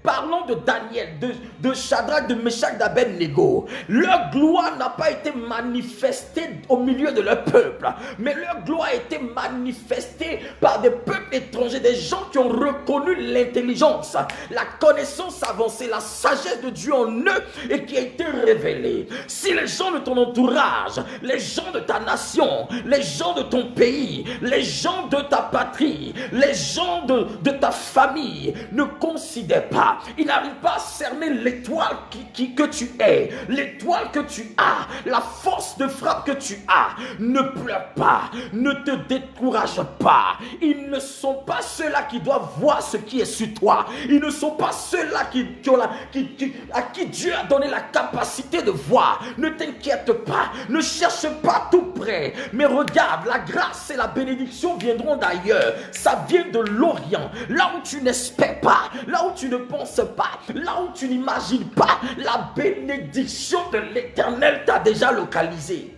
[SPEAKER 2] Parlons de Daniel, de Shadrach, de Meshach, d'Abednego. Leur gloire n'a pas été manifestée au milieu de leur peuple, mais leur gloire a été manifestée par des peuples étrangers, des gens qui ont reconnu l'intelligence, la connaissance avancée, la sagesse de Dieu en eux et qui a été révélée. Si les gens de ton entourage, les gens de ta nation, les gens de ton pays, les gens de ta patrie, les gens de ta famille ne considèrent pas, ils n'arrivent pas à cerner l'étoile que tu es, l'étoile que tu as, la force de frappe que tu as. Ne pleure pas, ne te décourage pas. Ils ne sont pas ceux-là qui doivent voir ce qui est sur toi. Ils ne sont pas ceux-là à qui Dieu a donné la capacité de voir. Ne t'inquiète pas, ne cherche pas tout près, mais regarde, la grâce et la bénédiction viendront d'ailleurs. Ça vient de l'Orient, là où tu n'espères pas, là où tu ne penses pas, là où tu n'imagines pas. La bénédiction de l'Éternel t'a déjà localisé.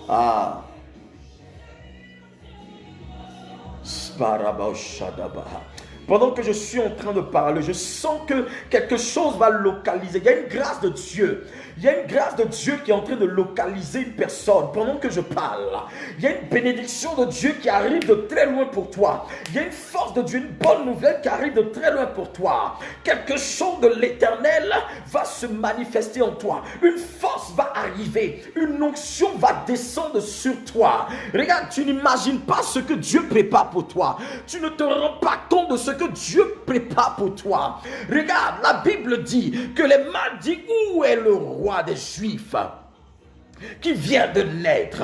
[SPEAKER 2] Ah. Pendant que je suis en train de parler, je sens que quelque chose va localiser. Il y a une grâce de Dieu. Il y a une grâce de Dieu qui est en train de localiser une personne pendant que je parle. Il y a une bénédiction de Dieu qui arrive de très loin pour toi. Il y a une force de Dieu, une bonne nouvelle qui arrive de très loin pour toi. Quelque chose de l'Éternel va se manifester en toi. Une force va arriver. Une onction va descendre sur toi. Regarde, tu n'imagines pas ce que Dieu prépare pour toi. Tu ne te rends pas compte de ce que Dieu prépare pour toi. Regarde, la Bible dit que les mâles disent où est le roi des Juifs qui vient de naître.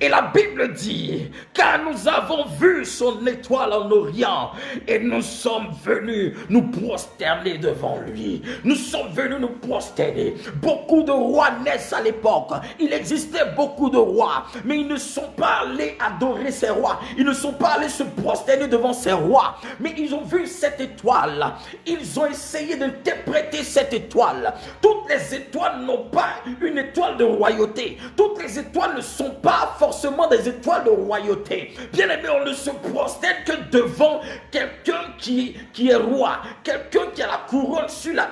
[SPEAKER 2] Et la Bible dit, car nous avons vu son étoile en Orient et nous sommes venus nous prosterner devant lui. Nous sommes venus nous prosterner. Beaucoup de rois naissent à l'époque. Il existait beaucoup de rois, mais ils ne sont pas allés adorer ces rois. Ils ne sont pas allés se prosterner devant ces rois. Mais ils ont vu cette étoile. Ils ont essayé d'interpréter cette étoile. Toutes les étoiles n'ont pas une étoile de royauté. Toutes les étoiles ne sont pas forcément des étoiles de royauté. Bien aimé, on ne se prosterne que devant quelqu'un qui est roi, quelqu'un qui a la couronne sur la...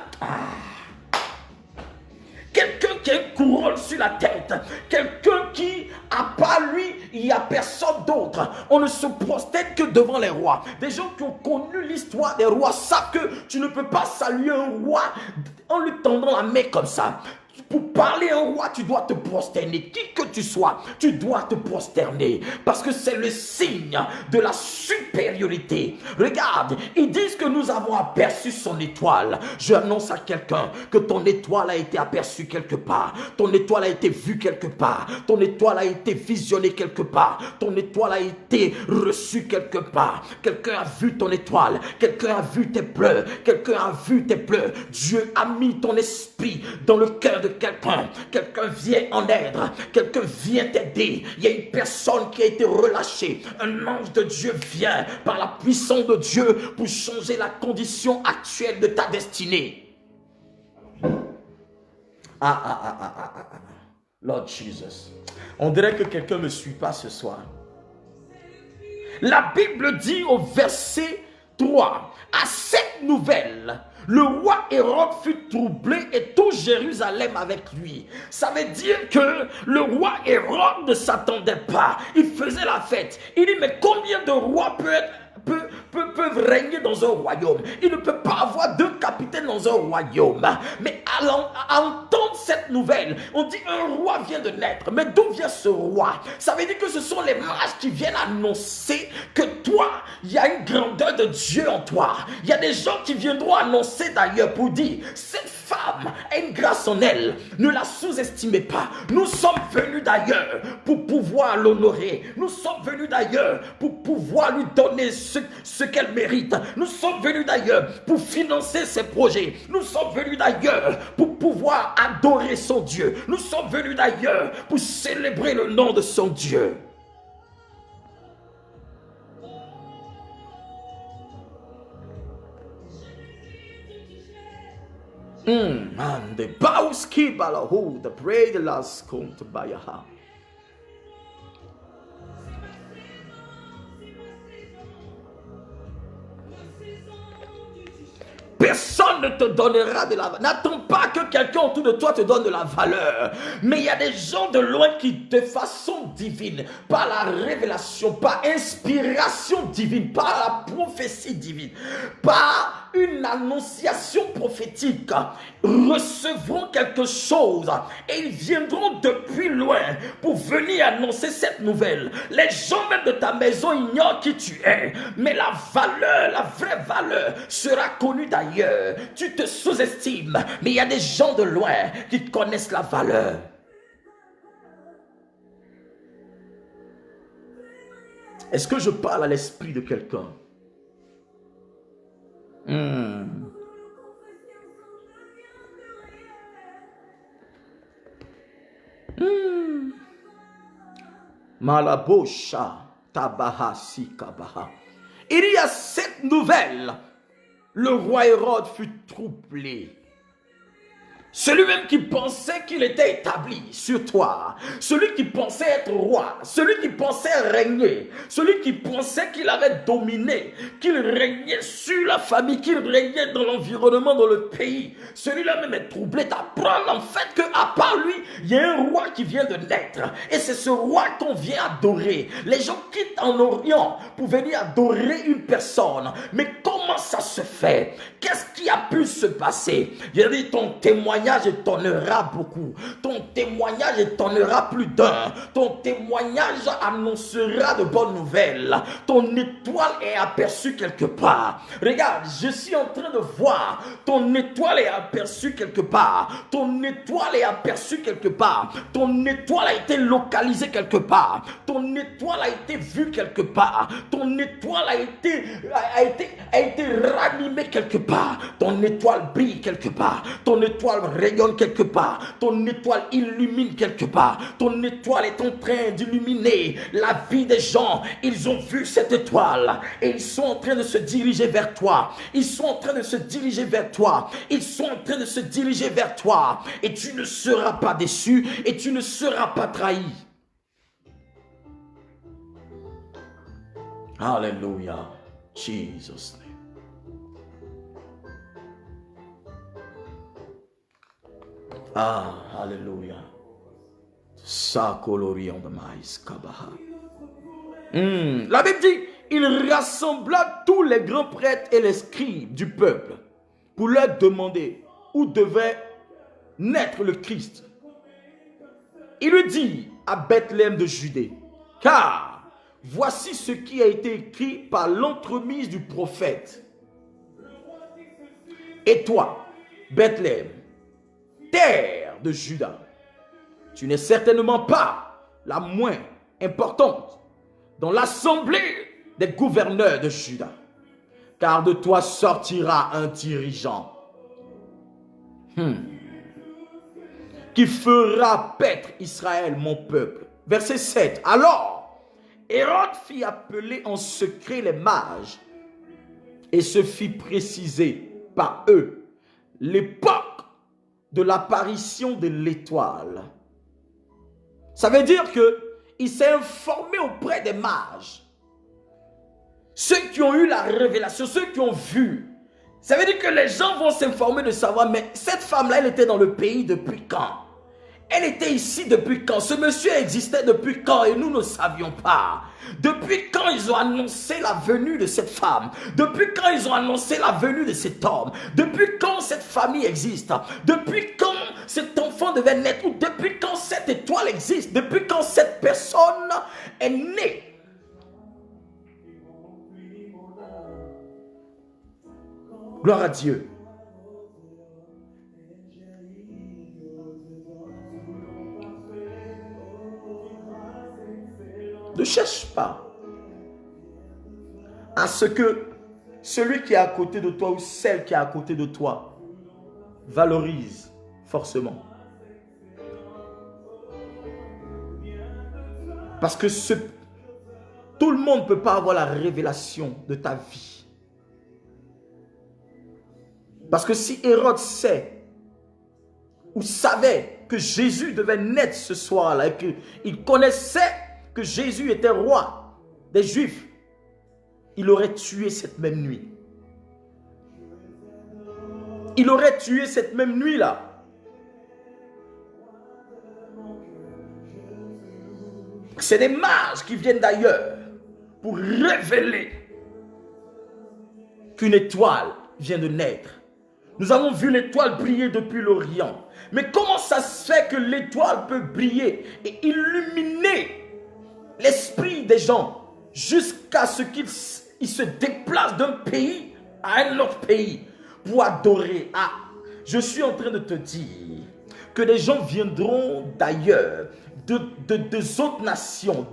[SPEAKER 2] Quelqu'un qui a une couronne sur la tête, quelqu'un qui, à part lui, il n'y a personne d'autre. On ne se prosterne que devant les rois. Des gens qui ont connu l'histoire des rois savent que tu ne peux pas saluer un roi en lui tendant la main comme ça. Pour parler à un roi, tu dois te prosterner. Qui que tu sois, tu dois te prosterner. Parce que c'est le signe de la supériorité. Regarde, ils disent que nous avons aperçu son étoile. Je annonce à quelqu'un que ton étoile a été aperçue quelque part. Ton étoile a été vue quelque part. Ton étoile a été visionnée quelque part. Ton étoile a été reçue quelque part. Quelqu'un a vu ton étoile. Quelqu'un a vu tes pleurs. Quelqu'un a vu tes pleurs. Dieu a mis ton esprit dans le cœur de quelqu'un. Quelqu'un vient en aide. Quelqu'un vient t'aider. Il y a une personne qui a été relâchée. Un ange de Dieu vient par la puissance de Dieu pour changer la condition actuelle de ta destinée. Lord Jesus. On dirait que quelqu'un ne me suit pas ce soir. La Bible dit au verset 3, à cette nouvelle, le roi Hérode fut troublé et tout Jérusalem avec lui. Ça veut dire que le roi Hérode ne s'attendait pas. Il faisait la fête. Il dit, mais combien de rois peuvent régner dans un royaume? Il ne peut pas avoir deux capitaines dans un royaume. Mais à entendre cette nouvelle, on dit un roi vient de naître. Mais d'où vient ce roi? Ça veut dire que ce sont les mages qui viennent annoncer que toi, il y a une grandeur de Dieu en toi. Il y a des gens qui viendront annoncer d'ailleurs pour dire, cette femme a une grâce en elle. Ne la sous-estimez pas. Nous sommes venus d'ailleurs pour pouvoir l'honorer. Nous sommes venus d'ailleurs pour pouvoir lui donner ce qu'elle mérite. Nous sommes venus d'ailleurs pour financer ses projets. Nous sommes venus d'ailleurs pour pouvoir adorer son Dieu. Nous sommes venus d'ailleurs pour célébrer le nom de son Dieu. And the Bauski Balahu, the pray the last come to Bayaha. Personne ne te donnera de la valeur. N'attends pas que quelqu'un autour de toi te donne de la valeur. Mais il y a des gens de loin qui, de façon divine, par la révélation, par inspiration divine, par la prophétie divine, par une annonciation prophétique, recevront quelque chose et ils viendront depuis loin pour venir annoncer cette nouvelle. Les gens même de ta maison ignorent qui tu es, mais la valeur, la vraie valeur sera connue d'ailleurs. Tu te sous-estimes, mais il y a des gens de loin qui connaissent la valeur. Est-ce que je parle à l'esprit de quelqu'un? Malabosha tabaha sikabaha. Il y a cette nouvelle. Le roi Hérode fut troublé. Celui même qui pensait qu'il était établi sur toi, celui qui pensait être roi, celui qui pensait régner, celui qui pensait qu'il avait dominé, qu'il régnait sur la famille, qu'il régnait dans l'environnement, dans le pays, celui-là même est troublé d'apprendre en fait qu'à part lui, il y a un roi qui vient de naître. Et c'est ce roi qu'on vient adorer. Les gens quittent en Orient pour venir adorer une personne. Mais comment ça se fait? Qu'est-ce qui a pu se passer? Il a dit, ton témoignage étonnera beaucoup. Ton témoignage étonnera plus d'un. Ton témoignage annoncera de bonnes nouvelles. Ton étoile est aperçue quelque part. Regarde, je suis en train de voir. Ton étoile est aperçue quelque part. Ton étoile est aperçue quelque part. Ton étoile a été localisée quelque part. Ton étoile a été vue quelque part. Ton étoile a été ranimée quelque part. Ton étoile brille quelque part. Ton étoile rayonne quelque part. Ton étoile illumine quelque part. Ton étoile est en train d'illuminer la vie des gens. Ils ont vu cette étoile et ils sont en train de se diriger vers toi. Ils sont en train de se diriger vers toi. Ils sont en train de se diriger vers toi. Et tu ne seras pas déçu et tu ne seras pas trahi. Alléluia. Jesus name. Ah, alléluia. Sakolorion de maïs kabaha. La Bible dit, il rassembla tous les grands prêtres et les scribes du peuple pour leur demander où devait naître le Christ. Il lui dit à Bethléem de Judée, car voici ce qui a été écrit par l'entremise du prophète. Et toi, Bethléem, terre de Juda, tu n'es certainement pas la moins importante dans l'assemblée des gouverneurs de Juda, car de toi sortira un dirigeant qui fera paître Israël, mon peuple. Verset 7. Alors, Hérode fit appeler en secret les mages et se fit préciser par eux l'époque de l'apparition de l'étoile. Ça veut dire qu'il s'est informé auprès des mages. Ceux qui ont eu la révélation, ceux qui ont vu. Ça veut dire que les gens vont s'informer de savoir, mais cette femme-là, elle était dans le pays depuis quand? Elle était ici depuis quand? Ce monsieur existait depuis quand et nous ne savions pas? Depuis quand ils ont annoncé la venue de cette femme? Depuis quand ils ont annoncé la venue de cet homme? Depuis quand cette famille existe? Depuis quand cet enfant devait naître? Ou depuis quand cette étoile existe? Depuis quand cette personne est née? Gloire à Dieu. Ne cherche pas à ce que celui qui est à côté de toi ou celle qui est à côté de toi valorise forcément. Parce que tout le monde ne peut pas avoir la révélation de ta vie. Parce que si Hérode sait ou savait que Jésus devait naître ce soir-là et qu'il connaissait que Jésus était roi des Juifs, il aurait tué cette même nuit. Il aurait tué cette même nuit-là. C'est des mages qui viennent d'ailleurs pour révéler qu'une étoile vient de naître. Nous avons vu l'étoile briller depuis l'Orient. Mais comment ça se fait que l'étoile peut briller et illuminer l'esprit des gens jusqu'à ce qu'ils se déplacent d'un pays à un autre pays pour adorer? Ah, je suis en train de te dire que des gens viendront d'ailleurs, des autres nations,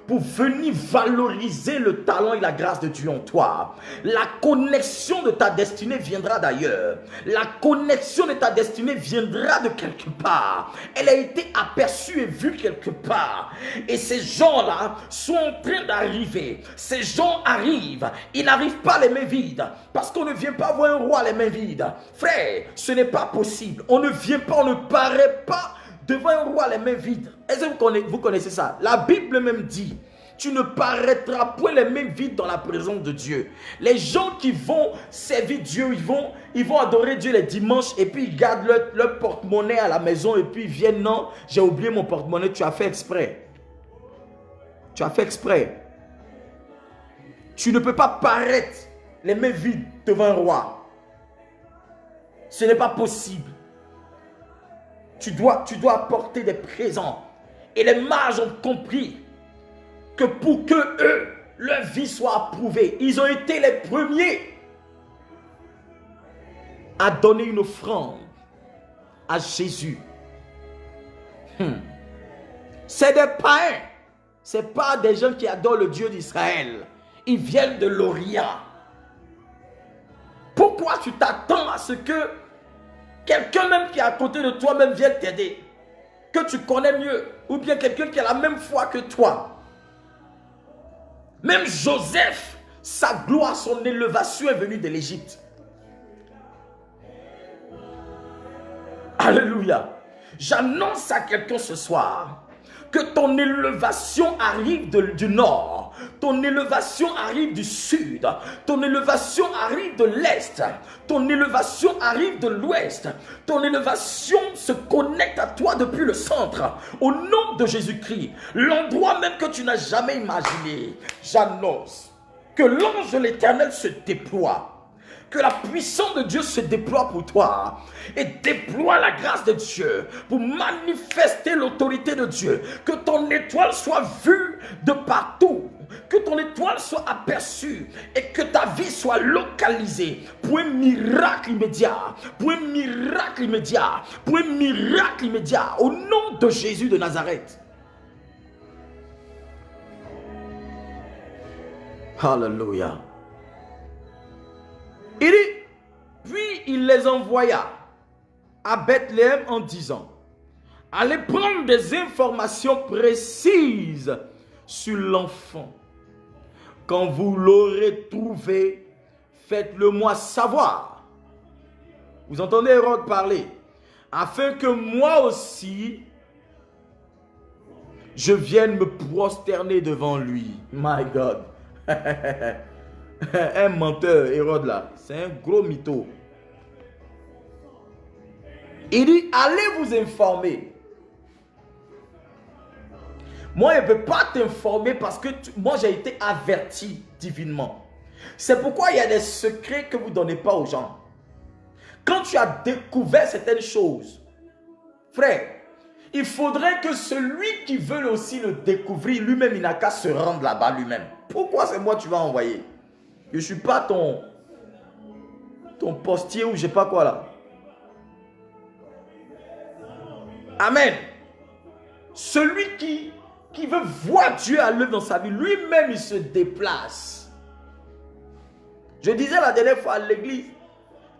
[SPEAKER 2] pour venir valoriser le talent et la grâce de Dieu en toi. La connexion de ta destinée viendra d'ailleurs. La connexion de ta destinée viendra de quelque part. Elle a été aperçue et vue quelque part. Et ces gens-là sont en train d'arriver. Ces gens arrivent. Ils n'arrivent pas les mains vides. Parce qu'on ne vient pas voir un roi les mains vides. Frère, ce n'est pas possible. On ne vient pas, on ne paraît pas devant un roi les mains vides. Est-ce que vous connaissez ça? La Bible même dit, tu ne paraîtras point les mains vides dans la présence de Dieu. Les gens qui vont servir Dieu, ils vont adorer Dieu les dimanches et puis ils gardent leur porte-monnaie à la maison et puis ils viennent, non, j'ai oublié mon porte-monnaie, tu as fait exprès. Tu as fait exprès. Tu ne peux pas paraître les mains vides devant un roi. Ce n'est pas possible. Tu dois apporter des présents. Et les mages ont compris que pour que eux, leur vie soit approuvée, ils ont été les premiers à donner une offrande à Jésus. C'est des païens. Ce n'est pas des gens qui adorent le Dieu d'Israël. Ils viennent de l'Orient. Pourquoi tu t'attends à ce que quelqu'un même qui est à côté de toi même vienne t'aider, que tu connais mieux, ou bien quelqu'un qui a la même foi que toi? Même Joseph, sa gloire, son élévation est venue de l'Égypte. Alléluia. J'annonce à quelqu'un ce soir que ton élévation arrive du nord, ton élévation arrive du sud, ton élévation arrive de l'est, ton élévation arrive de l'ouest, ton élévation se connecte à toi depuis le centre, au nom de Jésus-Christ, l'endroit même que tu n'as jamais imaginé. J'annonce que l'ange de l'Éternel se déploie. Que la puissance de Dieu se déploie pour toi et déploie la grâce de Dieu pour manifester l'autorité de Dieu. Que ton étoile soit vue de partout. Que ton étoile soit aperçue et que ta vie soit localisée pour un miracle immédiat. Pour un miracle immédiat. Pour un miracle immédiat. Au nom de Jésus de Nazareth. Alléluia. Il dit, puis il les envoya à Bethléem en disant, allez prendre des informations précises sur l'enfant. Quand vous l'aurez trouvé, faites-le moi savoir. Vous entendez Hérode parler, afin que moi aussi, je vienne me prosterner devant lui. My God. Un menteur, Hérode là, c'est un gros mytho. Il dit, allez vous informer. Moi, je ne peux pas t'informer parce que moi, j'ai été averti divinement. C'est pourquoi il y a des secrets que vous ne donnez pas aux gens. Quand tu as découvert certaines choses, frère, il faudrait que celui qui veut aussi le découvrir, lui-même, il n'a qu'à se rendre là-bas lui-même. Pourquoi c'est moi que tu vas envoyer? Je ne suis pas ton postier ou je ne sais pas quoi là. Amen. Celui qui veut voir Dieu à l'œuvre dans sa vie, lui-même il se déplace. Je disais la dernière fois à l'église,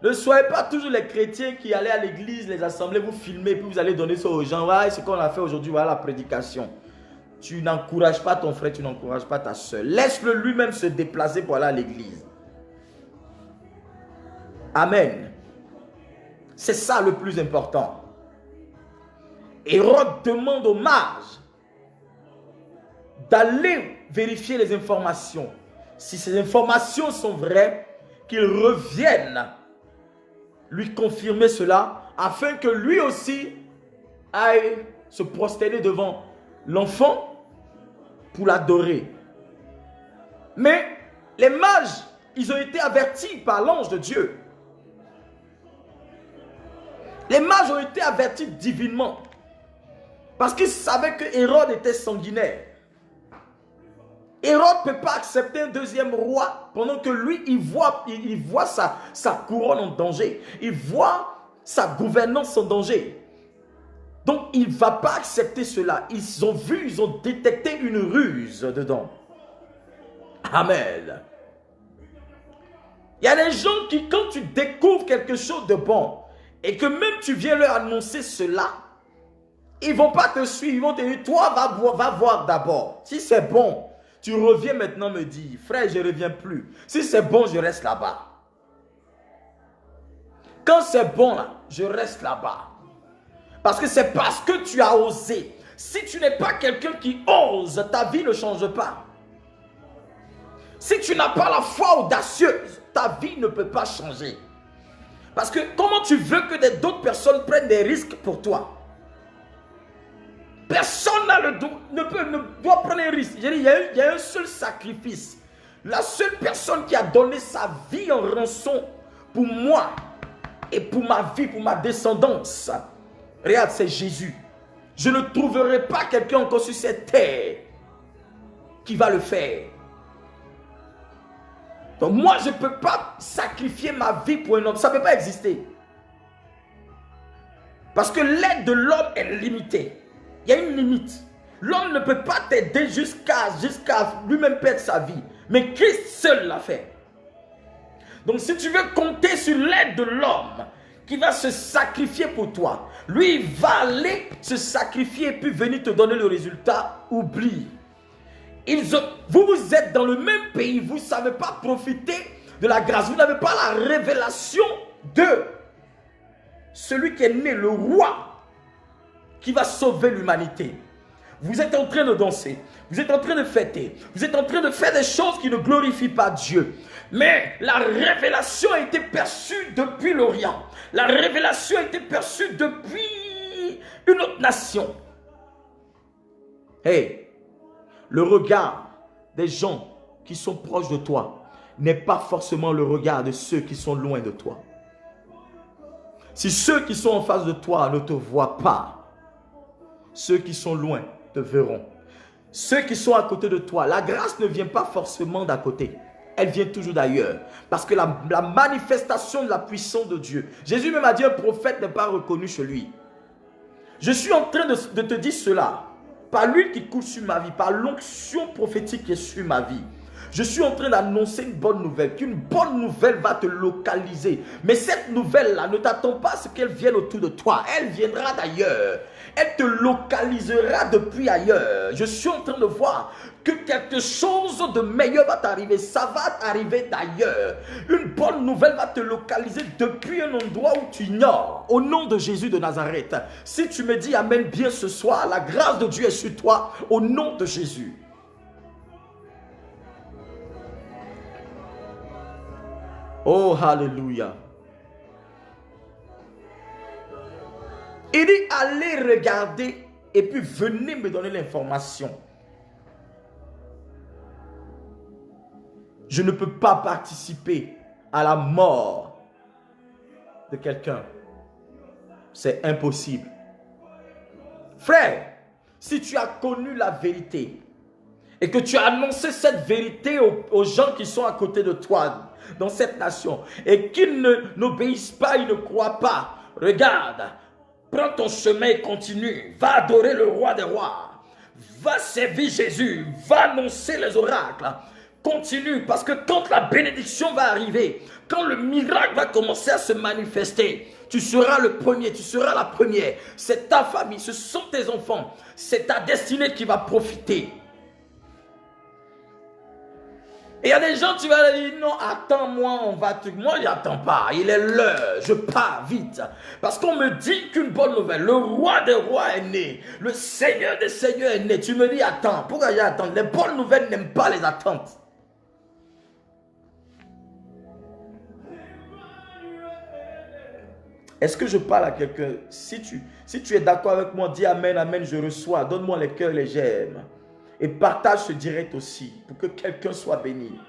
[SPEAKER 2] ne soyez pas toujours les chrétiens qui allaient à l'église, les assemblées, vous filmez, puis vous allez donner ça aux gens. Voilà ce qu'on a fait aujourd'hui, voilà la prédication. Tu n'encourages pas ton frère, tu n'encourages pas ta soeur. Laisse-le lui-même se déplacer pour aller à l'église. Amen. C'est ça le plus important. Hérode demande aux mages d'aller vérifier les informations. Si ces informations sont vraies, qu'ils reviennent lui confirmer cela, afin que lui aussi aille se prosterner devant l'enfant pour l'adorer. Mais les mages, ils ont été avertis par l'ange de Dieu. Les mages ont été avertis divinement. Parce qu'ils savaient que Hérode était sanguinaire. Hérode ne peut pas accepter un deuxième roi pendant que lui, il voit sa couronne en danger. Il voit sa gouvernance en danger. Donc, il ne va pas accepter cela. Ils ont vu, ils ont détecté une ruse dedans. Amen. Il y a des gens qui, quand tu découvres quelque chose de bon, et que même tu viens leur annoncer cela, ils ne vont pas te suivre. Ils vont te dire, toi, va voir d'abord. Si c'est bon, tu reviens maintenant me dire, frère, je ne reviens plus. Si c'est bon, je reste là-bas. Quand c'est bon, là, je reste là-bas. Parce que c'est parce que tu as osé. Si tu n'es pas quelqu'un qui ose, ta vie ne change pas. Si tu n'as pas la foi audacieuse, ta vie ne peut pas changer. Parce que comment tu veux que d'autres personnes prennent des risques pour toi? Personne ne doit prendre un risque. Il y a un seul sacrifice. La seule personne qui a donné sa vie en rançon pour moi et pour ma vie, pour ma descendance, regarde, c'est Jésus. Je ne trouverai pas quelqu'un encore sur cette terre qui va le faire. Donc moi, je ne peux pas sacrifier ma vie pour un homme. Ça ne peut pas exister. Parce que l'aide de l'homme est limitée. Il y a une limite. L'homme ne peut pas t'aider jusqu'à lui-même perdre sa vie. Mais Christ seul l'a fait. Donc si tu veux compter sur l'aide de l'homme qui va se sacrifier pour toi, lui il va aller se sacrifier et puis venir te donner le résultat, oublie. Vous êtes dans le même pays, vous ne savez pas profiter de la grâce, vous n'avez pas la révélation de celui qui est né, le roi qui va sauver l'humanité. Vous êtes en train de danser, vous êtes en train de fêter, vous êtes en train de faire des choses qui ne glorifient pas Dieu. Mais la révélation a été perçue depuis l'Orient. La révélation a été perçue depuis une autre nation. Hey, le regard des gens qui sont proches de toi n'est pas forcément le regard de ceux qui sont loin de toi. Si ceux qui sont en face de toi ne te voient pas, ceux qui sont loin te verront. Ceux qui sont à côté de toi, la grâce ne vient pas forcément d'à côté. Elle vient toujours d'ailleurs. Parce que la manifestation de la puissance de Dieu. Jésus même a dit, un prophète n'est pas reconnu chez lui. Je suis en train de te dire cela. Par l'huile qui coule sur ma vie, par l'onction prophétique qui est sur ma vie. Je suis en train d'annoncer une bonne nouvelle, qu'une bonne nouvelle va te localiser. Mais cette nouvelle-là, ne t'attends pas à ce qu'elle vienne autour de toi. Elle viendra d'ailleurs. Elle te localisera depuis ailleurs. Je suis en train de voir que quelque chose de meilleur va t'arriver. Ça va t'arriver d'ailleurs. Une bonne nouvelle va te localiser depuis un endroit où tu ignores. Au nom de Jésus de Nazareth. Si tu me dis Amen bien ce soir, la grâce de Dieu est sur toi. Au nom de Jésus. Oh, alléluia. Il dit, allez regarder et puis venez me donner l'information. Je ne peux pas participer à la mort de quelqu'un. C'est impossible. Frère, si tu as connu la vérité et que tu as annoncé cette vérité aux gens qui sont à côté de toi, dans cette nation, et qu'ils n'obéissent pas, ils ne croient pas, regarde, prends ton chemin et continue, va adorer le roi des rois, va servir Jésus, va annoncer les oracles, continue, parce que quand la bénédiction va arriver, quand le miracle va commencer à se manifester, tu seras le premier, tu seras la première, c'est ta famille, ce sont tes enfants, c'est ta destinée qui va profiter. Et il y a des gens, tu vas leur dire, non, attends-moi, moi, je n'attends pas, il est l'heure, je pars vite. Parce qu'on me dit qu'une bonne nouvelle, le roi des rois est né, le Seigneur des seigneurs est né. Tu me dis, attends, pourquoi j'attends? Les bonnes nouvelles n'aiment pas les attentes. Est-ce que je parle à quelqu'un? Si tu es d'accord avec moi, dis Amen, Amen, je reçois, donne-moi les cœurs, les j'aime. Et partage ce direct aussi, pour que quelqu'un soit béni.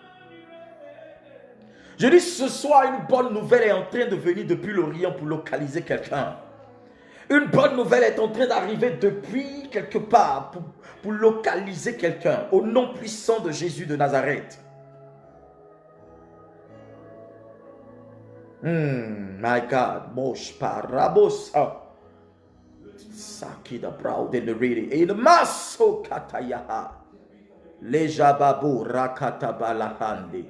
[SPEAKER 2] Je dis ce soir, une bonne nouvelle est en train de venir depuis l'Orient pour localiser quelqu'un. Une bonne nouvelle est en train d'arriver depuis quelque part pour localiser quelqu'un. Au nom puissant de Jésus de Nazareth. My God. Mosh parabos. kida brau de le riri. Et le maso katayaha. Le jababu rakata balahande.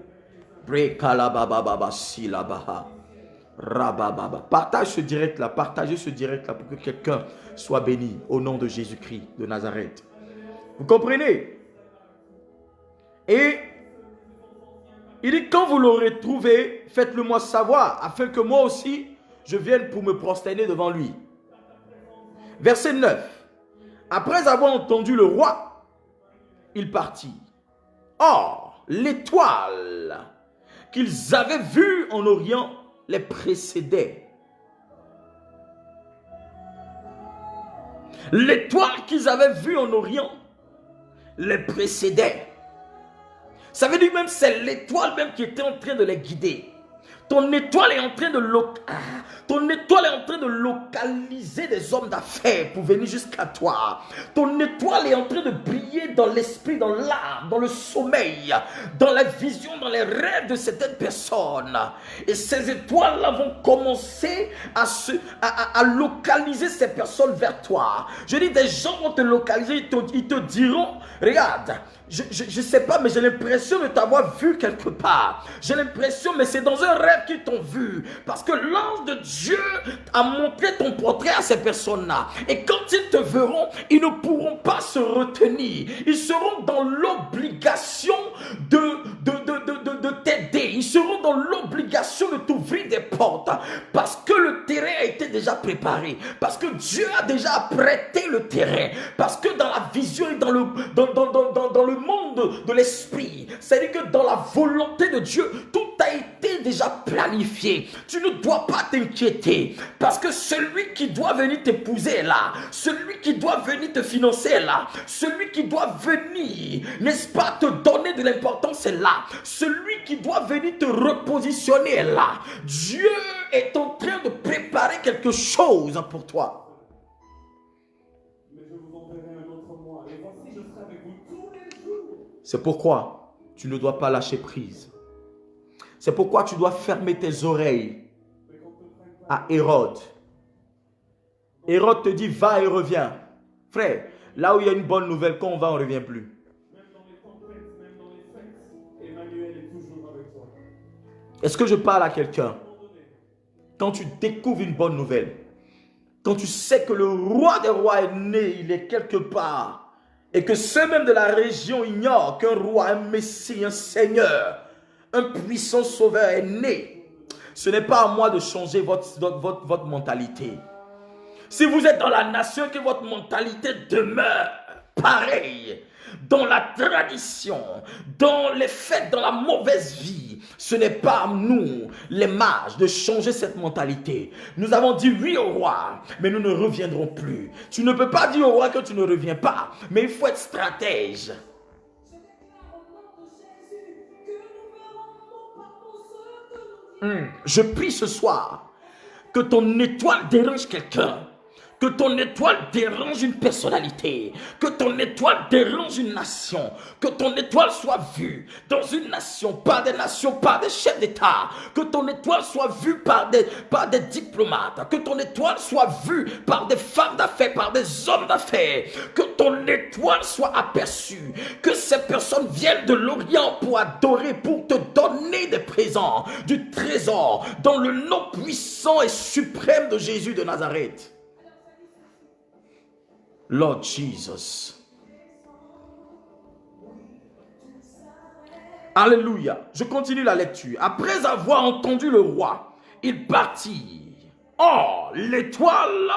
[SPEAKER 2] Brekala baba baba sila baha. Rabababa. Partage ce direct là, partagez ce direct là pour que quelqu'un soit béni au nom de Jésus-Christ de Nazareth. Vous comprenez? Et il dit, quand vous l'aurez trouvé, faites-le moi savoir, afin que moi aussi, je vienne pour me prosterner devant lui. Verset 9. Après avoir entendu le roi, il partit. Or, l'étoile qu'ils avaient vue en Orient les précédait. L'étoile qu'ils avaient vue en Orient les précédait. Ça veut dire même c'est l'étoile même qui était en train de les guider. Ton étoile est en train de localiser des hommes d'affaires pour venir jusqu'à toi. Ton étoile est en train de briller dans l'esprit, dans l'âme, dans le sommeil, dans la vision, dans les rêves de certaines personnes. Et ces étoiles-là vont commencer à localiser ces personnes vers toi. Je dis, des gens vont te localiser, ils te diront, regarde, je sais pas, mais j'ai l'impression de t'avoir vu quelque part. J'ai l'impression, mais c'est dans un rêve qu'ils t'ont vu. Parce que l'ange de Dieu a montré ton portrait à ces personnes-là. Et quand ils te verront, ils ne pourront pas se retenir. Ils seront dans l'obligation de t'aider. Ils seront dans l'obligation de t'ouvrir des portes. Parce que le terrain a été déjà préparé. Parce que Dieu a déjà prêté le terrain. Parce que dans la vision et dans le monde de l'esprit, c'est-à-dire que dans la volonté de Dieu, tout a été déjà planifié. Tu ne dois pas t'inquiéter, parce que celui qui doit venir t'épouser est là, celui qui doit venir te financer est là, celui qui doit venir, n'est-ce pas, te donner de l'importance est là, celui qui doit venir te repositionner est là. Dieu est en train de préparer quelque chose pour toi. C'est pourquoi tu ne dois pas lâcher prise. C'est pourquoi tu dois fermer tes oreilles à Hérode. Hérode te dit, va et reviens. Frère, là où il y a une bonne nouvelle, quand on va, on ne revient plus. Est-ce que je parle à quelqu'un? Quand tu découvres une bonne nouvelle, quand tu sais que le roi des rois est né, il est quelque part, et que ceux même de la région ignorent qu'un roi, un messie, un seigneur, un puissant sauveur est né, ce n'est pas à moi de changer votre mentalité. Si vous êtes dans la nation, que votre mentalité demeure pareille, dans la tradition, dans les fêtes, dans la mauvaise vie, ce n'est pas à nous, les mages, de changer cette mentalité. Nous avons dit oui au roi, mais nous ne reviendrons plus. Tu ne peux pas dire au roi que tu ne reviens pas, mais il faut être stratège. Je prie ce soir que ton étoile dérange quelqu'un. Que ton étoile dérange une personnalité, que ton étoile dérange une nation, que ton étoile soit vue dans une nation, par des chefs d'État, que ton étoile soit vue par des diplomates, que ton étoile soit vue par des femmes d'affaires, par des hommes d'affaires, que ton étoile soit aperçue, que ces personnes viennent de l'Orient pour adorer, pour te donner des présents, du trésor, dans le nom puissant et suprême de Jésus de Nazareth. Lord Jesus. Alléluia. Je continue la lecture. Après avoir entendu le roi, il partit. Or, l'étoile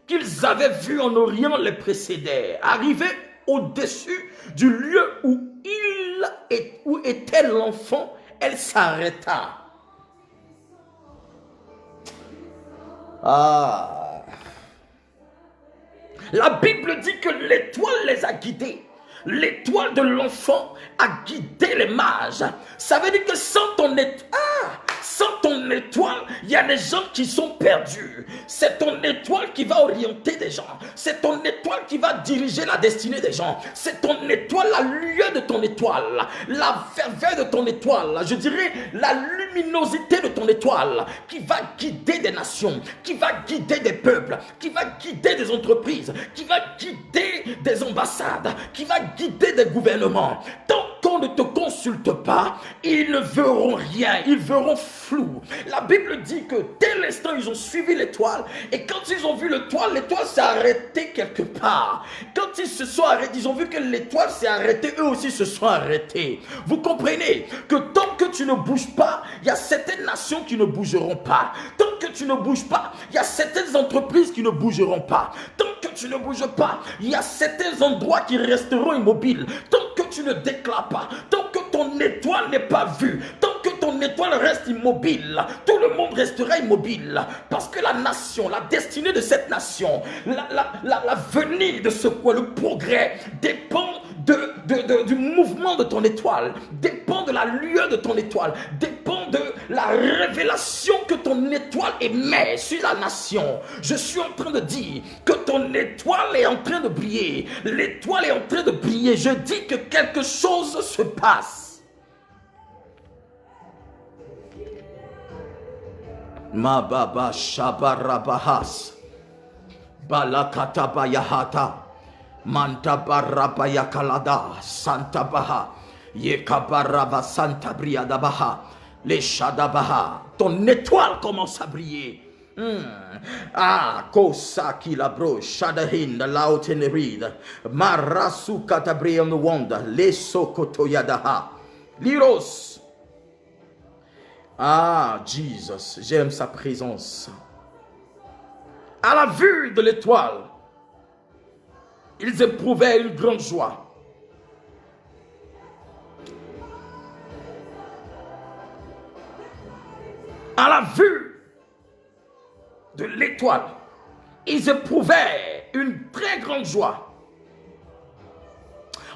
[SPEAKER 2] qu'ils avaient vue en Orient les précédait. Arrivé au-dessus du lieu où était l'enfant, elle s'arrêta. La Bible dit que l'étoile les a guidés. L'étoile de l'enfant a guidé les mages. Ça veut dire que sans ton étoile, il Il y a des gens qui sont perdus. C'est ton étoile qui va orienter des gens. C'est ton étoile qui va diriger la destinée des gens. C'est ton étoile, la lueur de ton étoile, la ferveur de ton étoile, je dirais la luminosité de ton étoile qui va guider des nations, qui va guider des peuples, qui va guider des entreprises, qui va guider des ambassades, qui va guider des gouvernements. Tant qu'on ne te consulte pas, ils ne verront rien, ils verront flou. La Bible dit que dès l'instant ils ont suivi l'étoile, et quand ils ont vu l'étoile s'est arrêtée quelque part. Quand ils se sont arrêtés, ils ont vu que l'étoile s'est arrêtée, eux aussi se sont arrêtés. Vous comprenez que tant que tu ne bouges pas, il y a certaines nations qui ne bougeront pas. Tant que tu ne bouges pas, il y a certaines entreprises qui ne bougeront pas. Tant que tu ne bouges pas, il y a certains endroits qui resteront immobiles. Tant que tu ne déclares pas, tant que ton étoile n'est pas vue, tant que ton étoile reste immobile, tout le monde restera immobile. Parce que la nation, la destinée de cette nation, l'avenir de ce coin, le progrès dépend du mouvement de ton étoile, dépend de la lueur de ton étoile, dépend de la révélation que ton étoile émet sur la nation. Je suis en train de dire que ton étoile est en train de briller. L'étoile est en train de briller. Je dis que quelque chose se passe. Ma baba shabarabahas balakatabayahata Manta baraba yakalada Santa Baha Yekabarava Santa Briadabaha Les Shadabaha. Ton étoile commence à briller. Ah, Kosaki Labro Shadahin Lautenerid Marasu Katabrian Wanda Les Sokotoyadaha Liros. Ah, Jesus, j'aime sa présence. À la vue de l'étoile, ils éprouvaient une grande joie. À la vue de l'étoile, ils éprouvaient une très grande joie.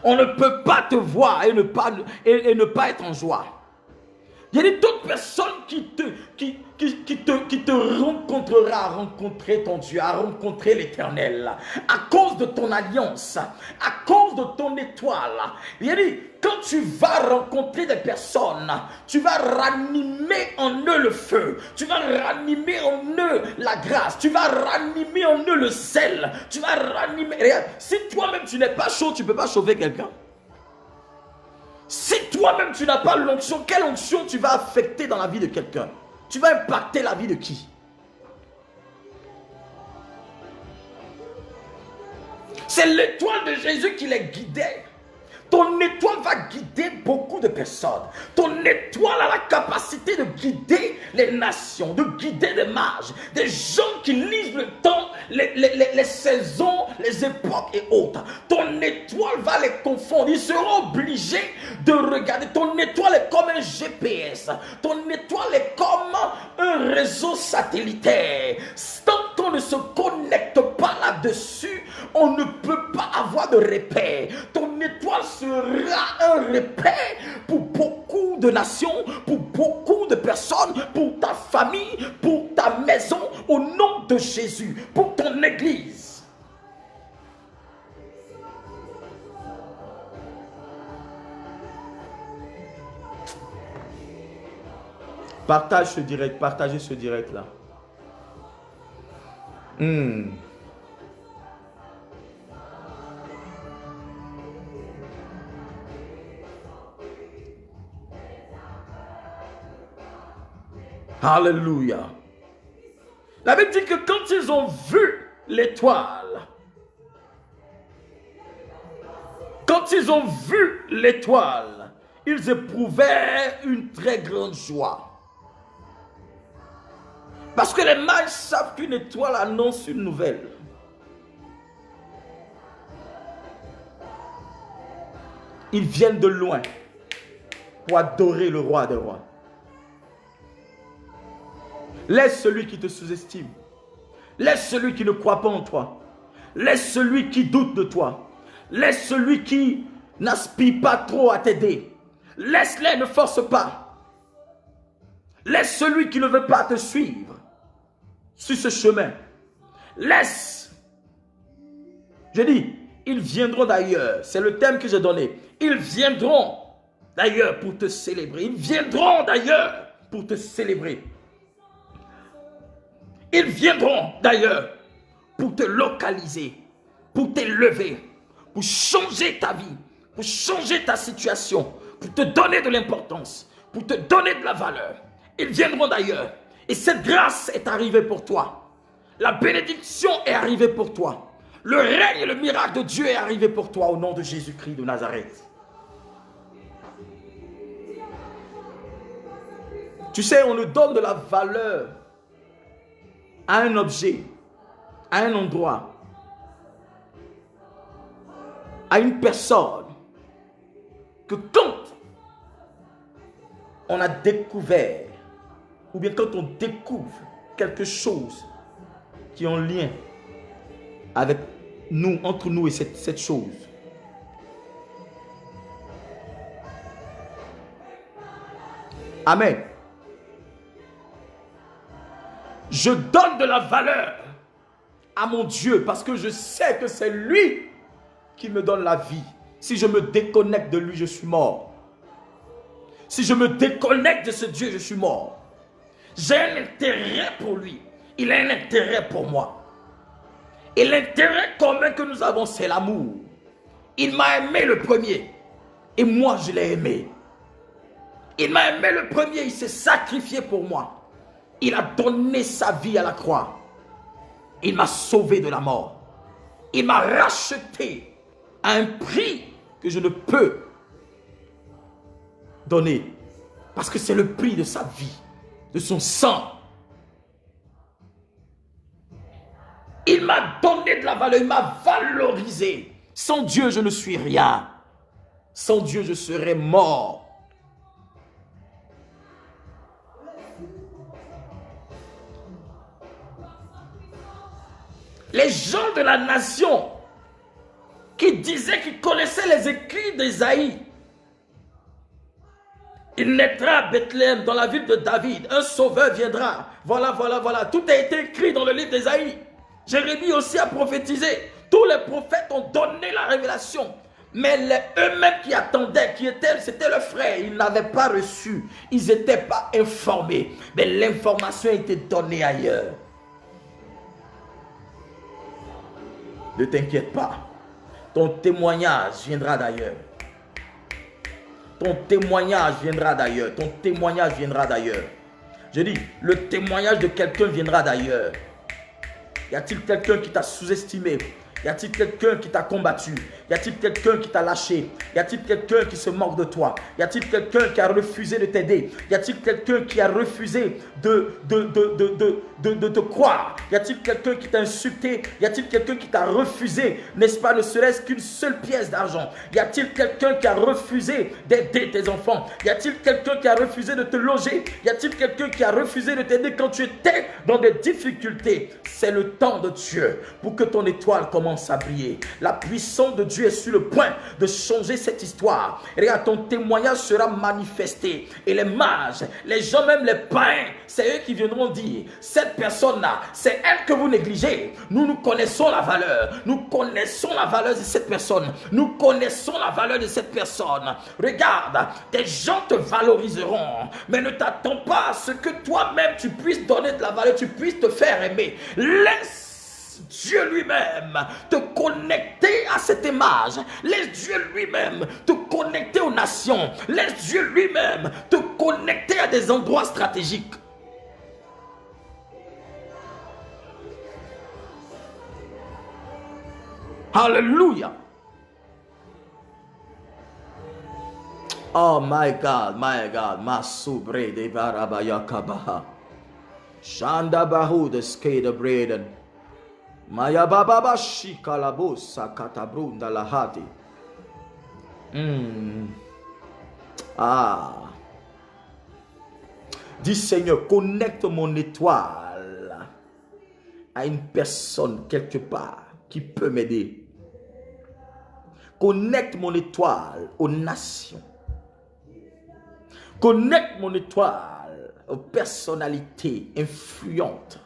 [SPEAKER 2] On ne peut pas te voir et ne pas être en joie. Il y a d'autres personnes qui te rencontrera à rencontrer ton Dieu, à rencontrer l'Éternel, à cause de ton alliance, à cause de ton étoile. Il y a dit, quand tu vas rencontrer des personnes, tu vas ranimer en eux le feu, tu vas ranimer en eux la grâce, tu vas ranimer en eux le sel, tu vas ranimer. Regarde, si toi-même tu n'es pas chaud, tu ne peux pas chauffer quelqu'un. Si toi-même tu n'as pas l'onction, quelle onction tu vas affecter dans la vie de quelqu'un? Tu vas impacter la vie de qui? C'est l'étoile de Jésus qui les guidait. Ton étoile va guider beaucoup de personnes. Ton étoile a la capacité de guider les nations, de guider des mages, des gens qui lisent le temps, les saisons, les époques et autres. Ton étoile va les confondre. Ils seront obligés de regarder. Ton étoile est comme un GPS. Ton étoile est comme un réseau satellitaire. Tant qu'on ne se connecte pas là-dessus, on ne peut pas avoir de repère. Ton étoile sera un repère pour beaucoup de nations, pour beaucoup de personnes, pour ta famille, pour ta maison, au nom de Jésus, pour ton église. Partage ce direct, partagez ce direct là. Alléluia. La Bible dit que quand ils ont vu l'étoile, ils éprouvaient une très grande joie. Parce que les mages savent qu'une étoile annonce une nouvelle. Ils viennent de loin pour adorer le roi des rois. Laisse celui qui te sous-estime. Laisse celui qui ne croit pas en toi. Laisse celui qui doute de toi. Laisse celui qui n'aspire pas trop à t'aider. Laisse-les, ne force pas. Laisse celui qui ne veut pas te suivre sur ce chemin. Laisse. Je dis, ils viendront d'ailleurs. C'est le thème que j'ai donné. Ils viendront d'ailleurs pour te célébrer. Ils viendront d'ailleurs pour te célébrer. Ils viendront d'ailleurs pour te localiser, pour t'élever, pour changer ta vie, pour changer ta situation, pour te donner de l'importance, pour te donner de la valeur. Ils viendront d'ailleurs. Et cette grâce est arrivée pour toi. La bénédiction est arrivée pour toi. Le règne et le miracle de Dieu est arrivé pour toi au nom de Jésus-Christ de Nazareth. Tu sais, on nous donne de la valeur à un objet, à un endroit, à une personne, que quand on a découvert, ou bien quand on découvre quelque chose qui est en lien avec nous, entre nous et cette chose, amen. Je donne de la valeur à mon Dieu parce que je sais que c'est lui qui me donne la vie. Si je me déconnecte de lui, je suis mort. Si je me déconnecte de ce Dieu, je suis mort. J'ai un intérêt pour lui. Il a un intérêt pour moi. Et l'intérêt commun que nous avons, c'est l'amour. Il m'a aimé le premier. Et moi, je l'ai aimé. Il m'a aimé le premier. Il s'est sacrifié pour moi. Il a donné sa vie à la croix. Il m'a sauvé de la mort. Il m'a racheté à un prix que je ne peux donner. Parce que c'est le prix de sa vie, de son sang. Il m'a donné de la valeur, il m'a valorisé. Sans Dieu, je ne suis rien. Sans Dieu, je serais mort. Les gens de la nation qui disaient qu'ils connaissaient les écrits d'Ésaïe. Il naîtra à Bethléem, dans la ville de David. Un sauveur viendra. Voilà, voilà, voilà. Tout a été écrit dans le livre d'Ésaïe. Jérémie aussi a prophétisé. Tous les prophètes ont donné la révélation. Mais eux-mêmes qui attendaient, c'était leurs frères. Ils n'avaient pas reçu. Ils n'étaient pas informés. Mais l'information a été donnée ailleurs. Ne t'inquiète pas. Ton témoignage viendra d'ailleurs. Ton témoignage viendra d'ailleurs. Ton témoignage viendra d'ailleurs. Je dis, le témoignage de quelqu'un viendra d'ailleurs. Y a-t-il quelqu'un qui t'a sous-estimé? Y a-t-il quelqu'un qui t'a combattu? Y a-t-il quelqu'un qui t'a lâché? Y a-t-il quelqu'un qui se moque de toi? Y a-t-il quelqu'un qui a refusé de t'aider? Y a-t-il quelqu'un qui a refusé de te croire? Y a-t-il quelqu'un qui t'a insulté? Y a-t-il quelqu'un qui t'a refusé, n'est-ce pas, ne serait-ce qu'une seule pièce d'argent? Y a-t-il quelqu'un qui a refusé d'aider tes enfants? Y a-t-il quelqu'un qui a refusé de te loger? Y a-t-il quelqu'un qui a refusé de t'aider quand tu étais dans des difficultés? C'est le temps de Dieu pour que ton étoile commence à briller. La puissance de Dieu est sur le point de changer cette histoire. Et regarde, ton témoignage sera manifesté. Et les mages, les gens, même les païens, c'est eux qui viendront dire, cette personne-là, c'est elle que vous négligez. Nous connaissons la valeur. Nous connaissons la valeur de cette personne. Nous connaissons la valeur de cette personne. Regarde, des gens te valoriseront. Mais ne t'attends pas à ce que toi-même tu puisses donner de la valeur, tu puisses te faire aimer. Laisse Dieu lui-même te connecter à cette image. Laisse Dieu lui-même te connecter aux nations. Laisse Dieu lui-même te connecter à des endroits stratégiques. Alléluia. Oh my God, my God. Masubre de barabaya kabaha. Shanda bahu de skate braden. Maya baba shika la bossa katabrunda la hati. Ah. Dis Seigneur, connecte mon étoile à une personne quelque part qui peut m'aider. Connecte mon étoile aux nations. Connecte mon étoile personnalités influentes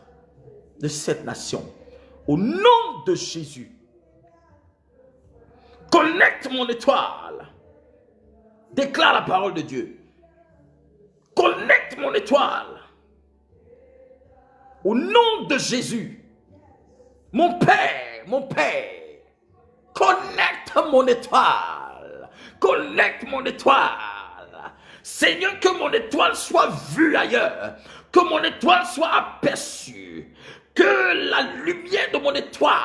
[SPEAKER 2] de cette nation. Au nom de Jésus, connecte mon étoile. Déclare la parole de Dieu. Connecte mon étoile. Au nom de Jésus, mon Père, connecte mon étoile. Connecte mon étoile. Seigneur, que mon étoile soit vue ailleurs. Que mon étoile soit aperçue. Que la lumière de mon étoile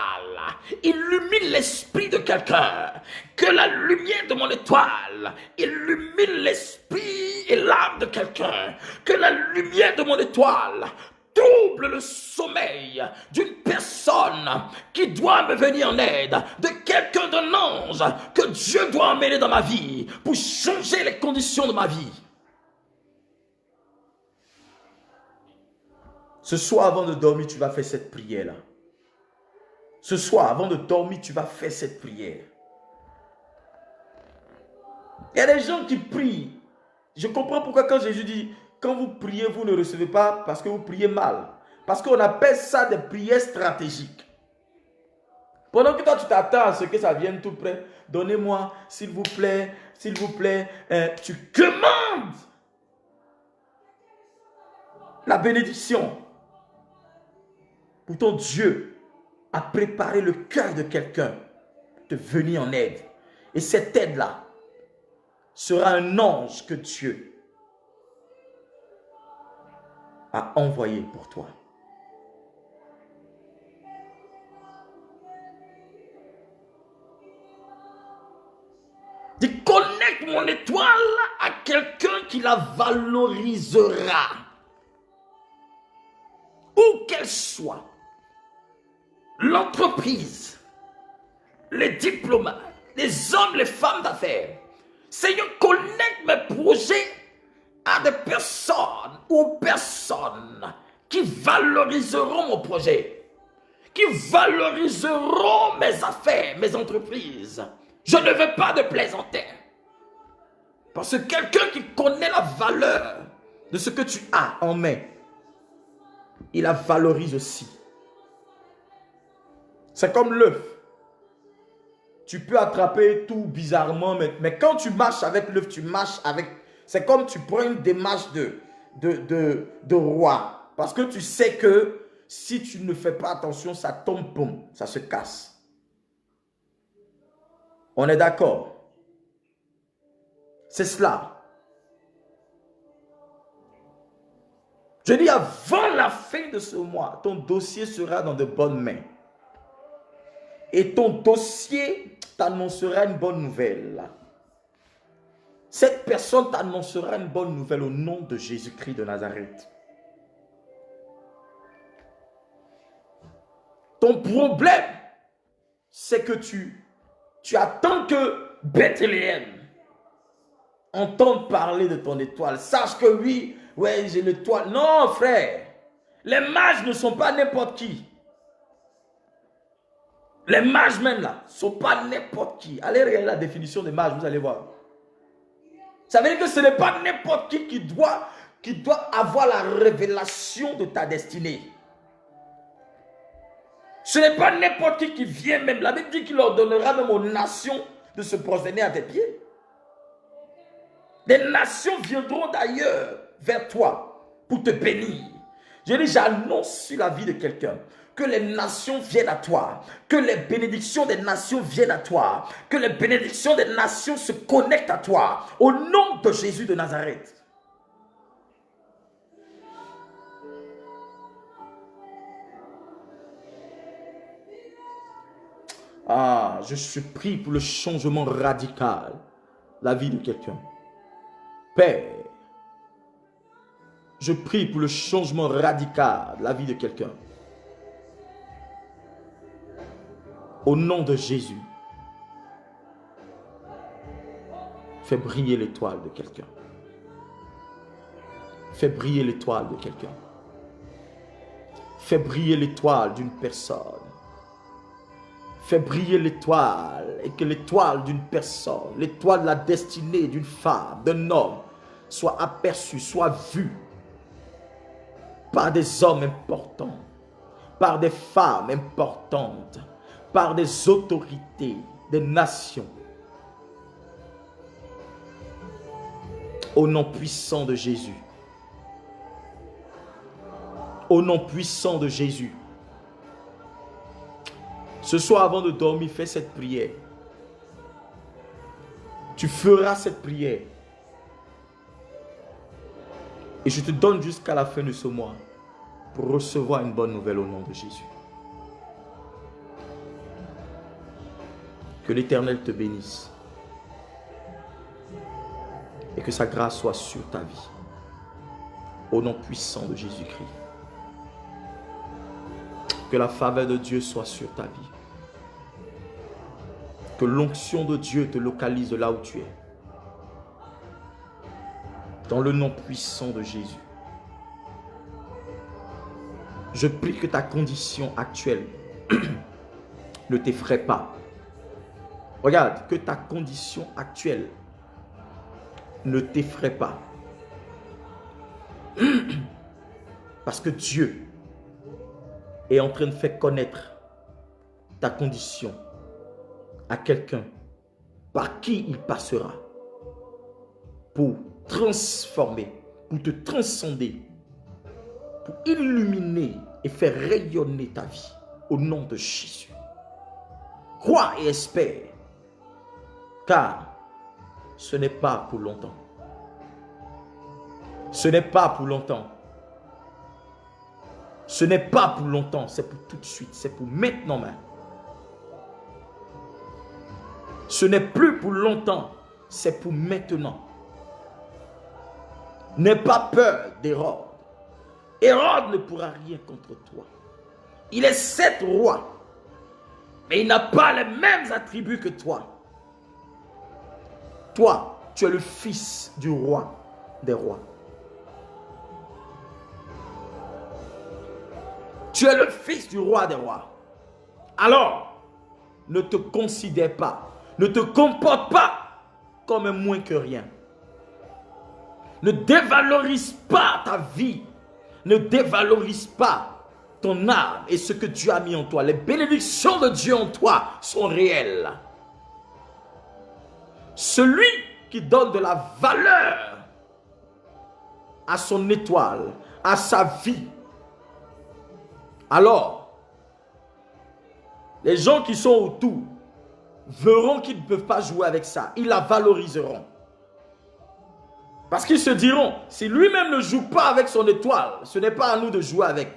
[SPEAKER 2] illumine l'esprit de quelqu'un. Que la lumière de mon étoile illumine l'esprit et l'âme de quelqu'un. Que la lumière de mon étoile trouble le sommeil d'une personne qui doit me venir en aide, de quelqu'un, d'un ange que Dieu doit emmener dans ma vie pour changer les conditions de ma vie. Ce soir, avant de dormir, tu vas faire cette prière-là. Ce soir, avant de dormir, tu vas faire cette prière. Il y a des gens qui prient. Je comprends pourquoi quand Jésus dit, quand vous priez, vous ne recevez pas parce que vous priez mal. Parce qu'on appelle ça des prières stratégiques. Pendant que toi, tu t'attends à ce que ça vienne tout près. Donnez-moi, s'il vous plaît, tu commandes la bénédiction. Pourtant, Dieu a préparé le cœur de quelqu'un de venir en aide. Et cette aide-là sera un ange que Dieu a envoyé pour toi. Dis, connecte mon étoile à quelqu'un qui la valorisera. Où qu'elle soit. L'entreprise, les diplomates, les hommes, les femmes d'affaires. Seigneur, connecte mes projets à des personnes ou aux personnes qui valoriseront mon projet, qui valoriseront mes affaires, mes entreprises. Je ne veux pas de plaisanter. Parce que quelqu'un qui connaît la valeur de ce que tu as en main, il la valorise aussi. C'est comme l'œuf. Tu peux attraper tout bizarrement, mais quand tu marches avec l'œuf, tu marches avec... C'est comme tu prends une démarche de roi. Parce que tu sais que si tu ne fais pas attention, ça tombe, boum, ça se casse. On est d'accord? C'est cela. Je dis, avant la fin de ce mois, ton dossier sera dans de bonnes mains. Et ton dossier t'annoncera une bonne nouvelle. Cette personne t'annoncera une bonne nouvelle au nom de Jésus-Christ de Nazareth. Ton problème, c'est que tu attends que Bethléem entende parler de ton étoile. Sache que oui, ouais, j'ai l'étoile. Non, frère. Les mages ne sont pas n'importe qui. Les mages même là, ne sont pas n'importe qui. Allez regarder la définition des mages, vous allez voir. Ça veut dire que ce n'est pas n'importe qui doit avoir la révélation de ta destinée. Ce n'est pas n'importe qui vient même. La Bible dit qu'il ordonnera même aux nations de se prosterner à tes pieds. Des nations viendront d'ailleurs vers toi pour te bénir. Je dis, j'annonce sur la vie de quelqu'un que les nations viennent à toi, que les bénédictions des nations viennent à toi, que les bénédictions des nations se connectent à toi, au nom de Jésus de Nazareth. Ah, je prie pour le changement radical de la vie de quelqu'un. Père, je prie pour le changement radical de la vie de quelqu'un. Au nom de Jésus, fais briller l'étoile de quelqu'un. Fais briller l'étoile de quelqu'un. Fais briller l'étoile d'une personne. Fais briller l'étoile et que l'étoile d'une personne, l'étoile de la destinée d'une femme, d'un homme, soit aperçue, soit vue par des hommes importants, par des femmes importantes, par des autorités, des nations. Au nom puissant de Jésus. Au nom puissant de Jésus. Ce soir, avant de dormir, fais cette prière. Tu feras cette prière. Et je te donne jusqu'à la fin de ce mois pour recevoir une bonne nouvelle au nom de Jésus. Que l'Éternel te bénisse. Et que sa grâce soit sur ta vie. Au nom puissant de Jésus-Christ. Que la faveur de Dieu soit sur ta vie. Que l'onction de Dieu te localise de là où tu es. Dans le nom puissant de Jésus. Je prie que ta condition actuelle ne t'effraie pas. Regarde, que ta condition actuelle ne t'effraie pas. Parce que Dieu est en train de faire connaître ta condition à quelqu'un par qui il passera pour transformer, pour te transcender, pour illuminer et faire rayonner ta vie au nom de Jésus. Crois et espère, car ce n'est pas pour longtemps. Ce n'est pas pour longtemps. Ce n'est pas pour longtemps, c'est pour tout de suite, c'est pour maintenant même. Ce n'est plus pour longtemps, c'est pour maintenant. N'aie pas peur d'Hérode. Hérode ne pourra rien contre toi. Il est certes roi, mais il n'a pas les mêmes attributs que toi. Toi, tu es le fils du roi des rois. Tu es le fils du roi des rois. Alors, ne te considère pas, ne te comporte pas comme un moins que rien. Ne dévalorise pas ta vie. Ne dévalorise pas ton âme et ce que Dieu a mis en toi. Les bénédictions de Dieu en toi sont réelles. Celui qui donne de la valeur à son étoile, à sa vie, alors, les gens qui sont autour verront qu'ils ne peuvent pas jouer avec ça. Ils la valoriseront. Parce qu'ils se diront, si lui-même ne joue pas avec son étoile, ce n'est pas à nous de jouer avec.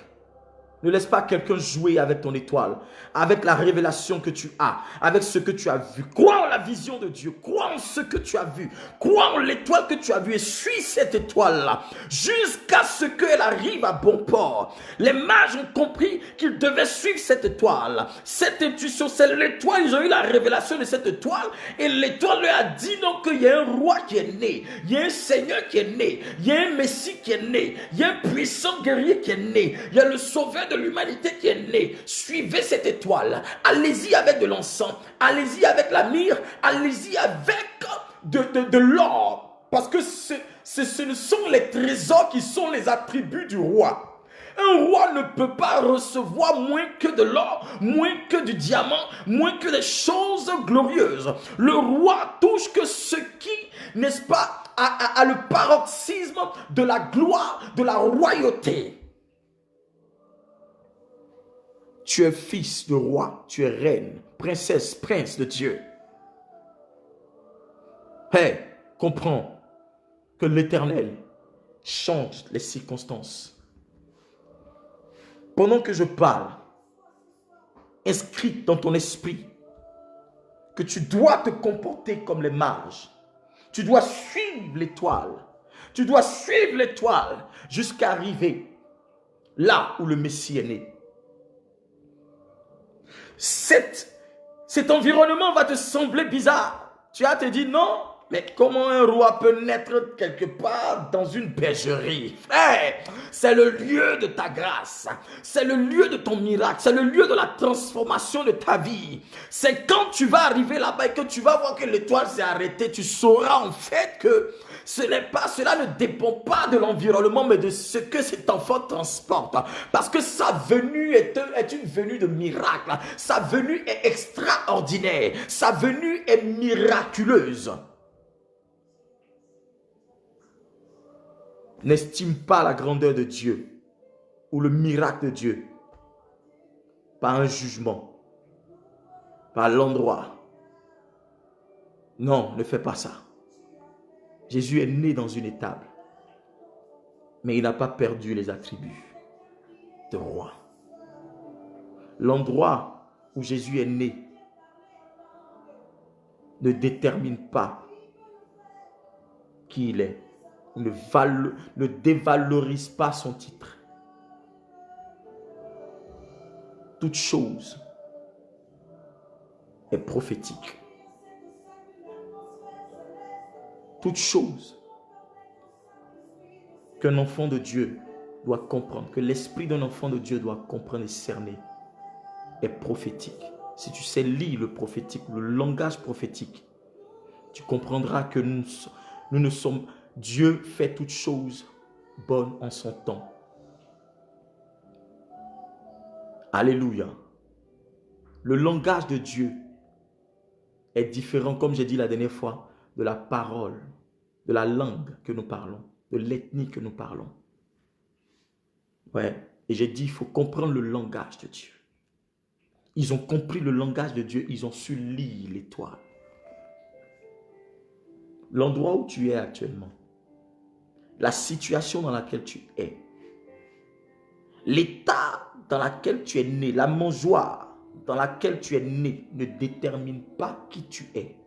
[SPEAKER 2] Ne laisse pas quelqu'un jouer avec ton étoile, avec la révélation que tu as, avec ce que tu as vu. Crois en la vision de Dieu, crois en ce que tu as vu, crois en l'étoile que tu as vue et suis cette étoile-là jusqu'à ce qu'elle arrive à bon port. Les mages ont compris qu'ils devaient suivre cette étoile. Cette intuition, c'est l'étoile, ils ont eu la révélation de cette étoile et l'étoile leur a dit donc qu'il y a un roi qui est né, il y a un Seigneur qui est né, il y a un Messie qui est né, il y a un puissant guerrier qui est né, il y a le sauveur de l'humanité qui est né. Suivez cette étoile. Allez-y avec de l'encens. Allez-y avec la myrrhe. Allez-y avec de l'or. Parce que ce sont les trésors qui sont les attributs du roi. Un roi ne peut pas recevoir moins que de l'or, moins que du diamant, moins que des choses glorieuses. Le roi touche que ce qui, n'est-ce pas, a le paroxysme de la gloire, de la royauté. Tu es fils de roi, tu es reine, princesse, prince de Dieu. Hey, comprends que l'Éternel change les circonstances. Pendant que je parle, inscris dans ton esprit que tu dois te comporter comme les mages. Tu dois suivre l'étoile. Tu dois suivre l'étoile jusqu'à arriver là où le Messie est né. Cet environnement va te sembler bizarre. Tu vas te dire non, mais comment un roi peut naître quelque part dans une bergerie? Frère, c'est le lieu de ta grâce. C'est le lieu de ton miracle. C'est le lieu de la transformation de ta vie. C'est quand tu vas arriver là-bas et que tu vas voir que l'étoile s'est arrêtée, tu sauras en fait que Cela ne dépend pas de l'environnement, mais de ce que cet enfant transporte. Parce que sa venue est une venue de miracle. Sa venue est extraordinaire. Sa venue est miraculeuse. N'estime pas la grandeur de Dieu ou le miracle de Dieu par un jugement, par l'endroit. Non, ne fais pas ça. Jésus est né dans une étable, mais il n'a pas perdu les attributs de roi. L'endroit où Jésus est né ne détermine pas qui il est. Ne dévalorise pas son titre. Toute chose est prophétique. Toute chose qu'un enfant de Dieu doit comprendre, que l'esprit d'un enfant de Dieu doit comprendre et cerner, est prophétique. Si tu sais lire le prophétique, le langage prophétique, tu comprendras que nous ne sommes... Dieu fait toutes choses bonnes en son temps. Alléluia. Le langage de Dieu est différent, comme j'ai dit la dernière fois, de la parole, de la langue que nous parlons, de l'ethnie que nous parlons. Ouais. Et j'ai dit, il faut comprendre le langage de Dieu. Ils ont compris le langage de Dieu, ils ont su lire l'étoile. L'endroit où tu es actuellement, la situation dans laquelle tu es, l'état dans lequel tu es né, la mangeoire dans laquelle tu es né ne détermine pas qui tu es.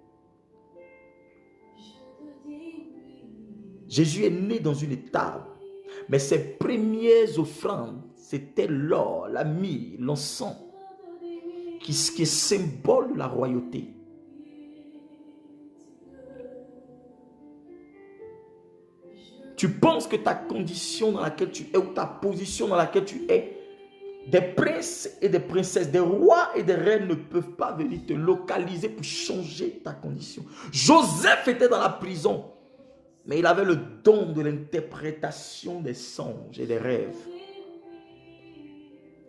[SPEAKER 2] Jésus est né dans une étable, mais ses premières offrandes, c'était l'or, la myrrhe, l'encens, qui est symbole de la royauté. Tu penses que ta condition dans laquelle tu es ou ta position dans laquelle tu es, des princes et des princesses, des rois et des reines ne peuvent pas venir te localiser pour changer ta condition. Joseph était dans la prison, mais il avait le don de l'interprétation des songes et des rêves.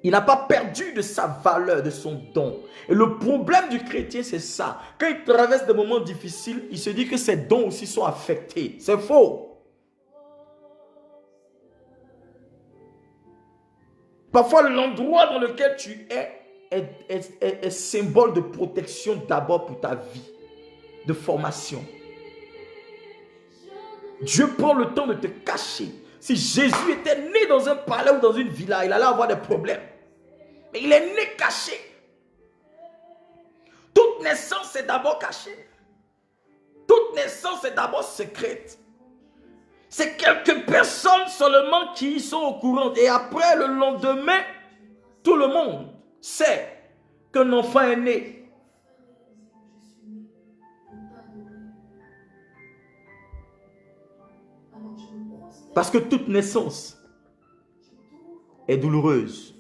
[SPEAKER 2] Il n'a pas perdu de sa valeur, de son don. Et le problème du chrétien, c'est ça. Quand il traverse des moments difficiles, il se dit que ses dons aussi sont affectés. C'est faux. Parfois, l'endroit dans lequel tu est symbole de protection d'abord pour ta vie, de formation. Dieu prend le temps de te cacher. Si Jésus était né dans un palais ou dans une villa, il allait avoir des problèmes. Mais il est né caché. Toute naissance est d'abord cachée. Toute naissance est d'abord secrète. C'est quelques personnes seulement qui sont au courant. Et après, le lendemain, tout le monde sait qu'un enfant est né. Parce que toute naissance est douloureuse.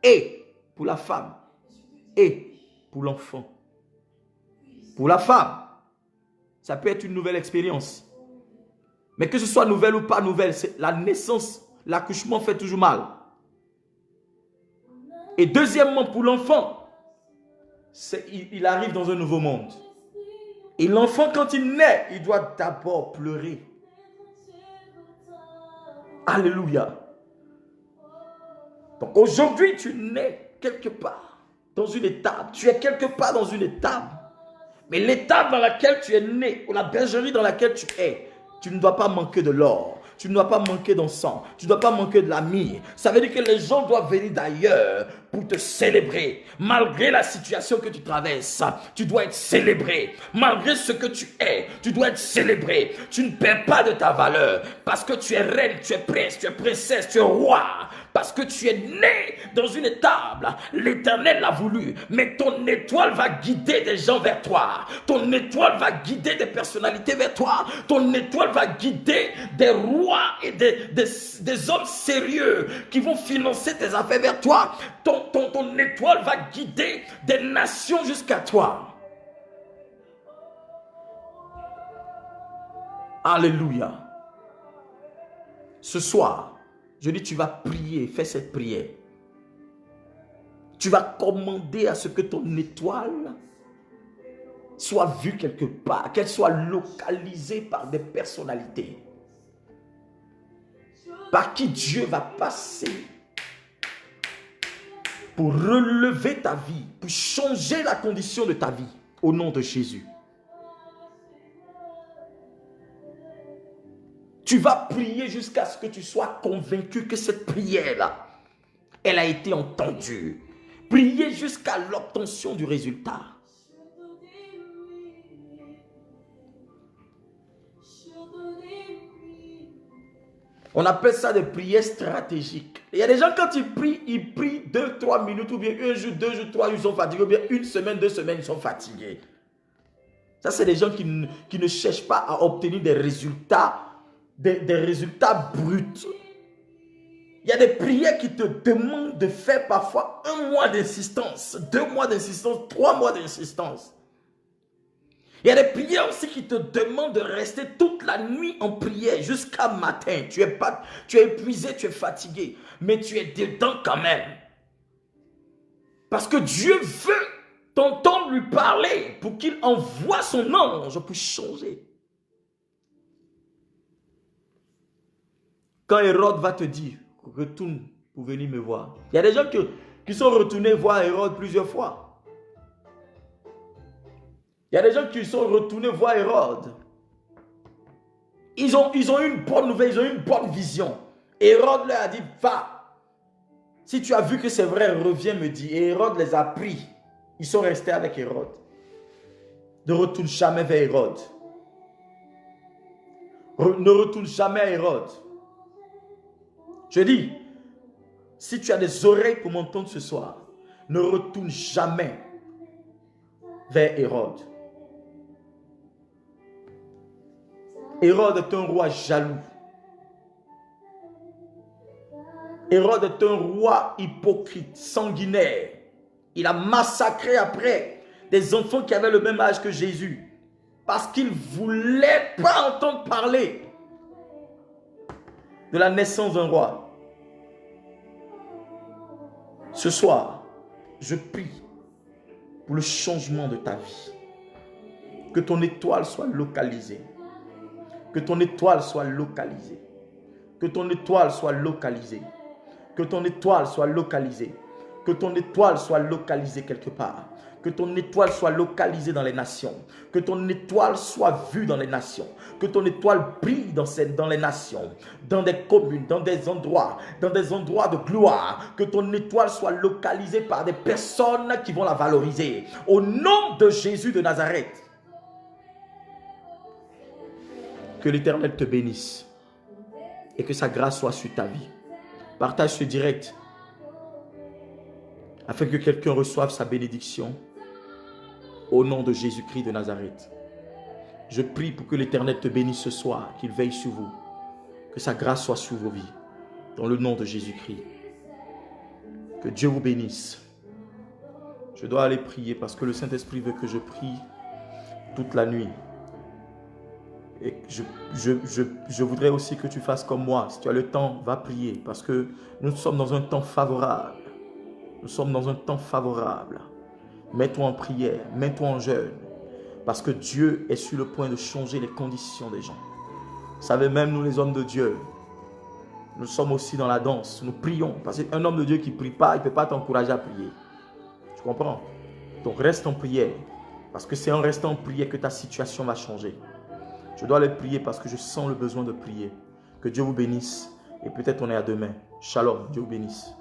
[SPEAKER 2] Et pour la femme, et pour l'enfant. Pour la femme, ça peut être une nouvelle expérience. Mais que ce soit nouvelle ou pas nouvelle, la naissance, l'accouchement fait toujours mal. Et deuxièmement, pour l'enfant, il arrive dans un nouveau monde. Et l'enfant, quand il naît, il doit d'abord pleurer. Alléluia. Donc aujourd'hui, tu nais quelque part dans une étape. Tu es quelque part dans une étape. Mais l'étape dans laquelle tu es né, ou la bergerie dans laquelle tu es, tu ne dois pas manquer de l'or. Tu ne dois pas manquer d'encens. Tu ne dois pas manquer de la myrrhe. Ça veut dire que les gens doivent venir d'ailleurs pour te célébrer. Malgré la situation que tu traverses, tu dois être célébré. Malgré ce que tu es, tu dois être célébré. Tu ne perds pas de ta valeur. Parce que tu es reine, tu es prince, tu es princesse, tu es roi. Parce que tu es né dans une étable. L'Éternel l'a voulu. Mais ton étoile va guider des gens vers toi. Ton étoile va guider des personnalités vers toi. Ton étoile va guider des rois et des hommes sérieux qui vont financer tes affaires vers toi. Ton étoile va guider des nations jusqu'à toi. Alléluia. Ce soir, je dis, tu vas prier, fais cette prière. Tu vas commander à ce que ton étoile soit vue quelque part, qu'elle soit localisée par des personnalités par qui Dieu va passer pour relever ta vie, pour changer la condition de ta vie, au nom de Jésus. Tu vas prier jusqu'à ce que tu sois convaincu que cette prière-là, elle a été entendue. Prier jusqu'à l'obtention du résultat. On appelle ça des prières stratégiques. Il y a des gens, quand ils prient 2-3 minutes, ou bien 1 jour, 2 jours, 3 jours, ils sont fatigués, ou bien 1 semaine, 2 semaines, ils sont fatigués. Ça, c'est des gens qui ne cherchent pas à obtenir des résultats, des résultats bruts. Il y a des prières qui te demandent de faire parfois 1 mois d'insistance, 2 mois d'insistance, 3 mois d'insistance. Il y a des prières aussi qui te demandent de rester toute la nuit en prière jusqu'à matin. Tu es épuisé, tu es fatigué, mais tu es dedans quand même. Parce que Dieu veut t'entendre lui parler pour qu'il envoie son ange pour changer. Quand Hérode va te dire, retourne pour venir me voir. Il y a des gens qui sont retournés voir Hérode plusieurs fois. Il y a des gens qui sont retournés voir Hérode. Ils ont eu une bonne nouvelle, ils ont eu une bonne vision. Hérode leur a dit, va. Si tu as vu que c'est vrai, reviens me dire. Et Hérode les a pris. Ils sont restés avec Hérode. Ne retourne jamais vers Hérode. Ne retourne jamais à Hérode. Je dis, si tu as des oreilles pour m'entendre ce soir, ne retourne jamais vers Hérode. Hérode est un roi jaloux. Hérode est un roi hypocrite, sanguinaire. Il a massacré après des enfants qui avaient le même âge que Jésus. Parce qu'il ne voulait pas entendre parler de la naissance d'un roi. Ce soir, je prie pour le changement de ta vie. Que ton étoile soit localisée. Que ton étoile soit localisée. Que ton étoile soit localisée. Que ton étoile soit localisée. Que ton étoile soit localisée quelque part. Que ton étoile soit localisée dans les nations. Que ton étoile soit vue dans les nations. Que ton étoile brille dans les nations. Dans des communes, dans des endroits de gloire. Que ton étoile soit localisée par des personnes qui vont la valoriser. Au nom de Jésus de Nazareth. Que l'Éternel te bénisse et que sa grâce soit sur ta vie. Partage ce direct afin que quelqu'un reçoive sa bénédiction au nom de Jésus-Christ de Nazareth. Je prie pour que l'Éternel te bénisse ce soir, qu'il veille sur vous, que sa grâce soit sur vos vies, dans le nom de Jésus-Christ. Que Dieu vous bénisse. Je dois aller prier parce que le Saint-Esprit veut que je prie toute la nuit. Et je voudrais aussi que tu fasses comme moi. Si tu as le temps, va prier. Parce que nous sommes dans un temps favorable. Nous sommes dans un temps favorable. Mets-toi en prière. Mets-toi en jeûne. Parce que Dieu est sur le point de changer les conditions des gens. Vous savez, même nous les hommes de Dieu, nous sommes aussi dans la danse. Nous prions. Parce qu'un homme de Dieu qui ne prie pas, il ne peut pas t'encourager à prier. Tu comprends? Donc reste en prière. Parce que c'est en restant en prière que ta situation va changer. Je dois aller prier parce que je sens le besoin de prier. Que Dieu vous bénisse. Et peut-être on est à demain. Shalom. Dieu vous bénisse.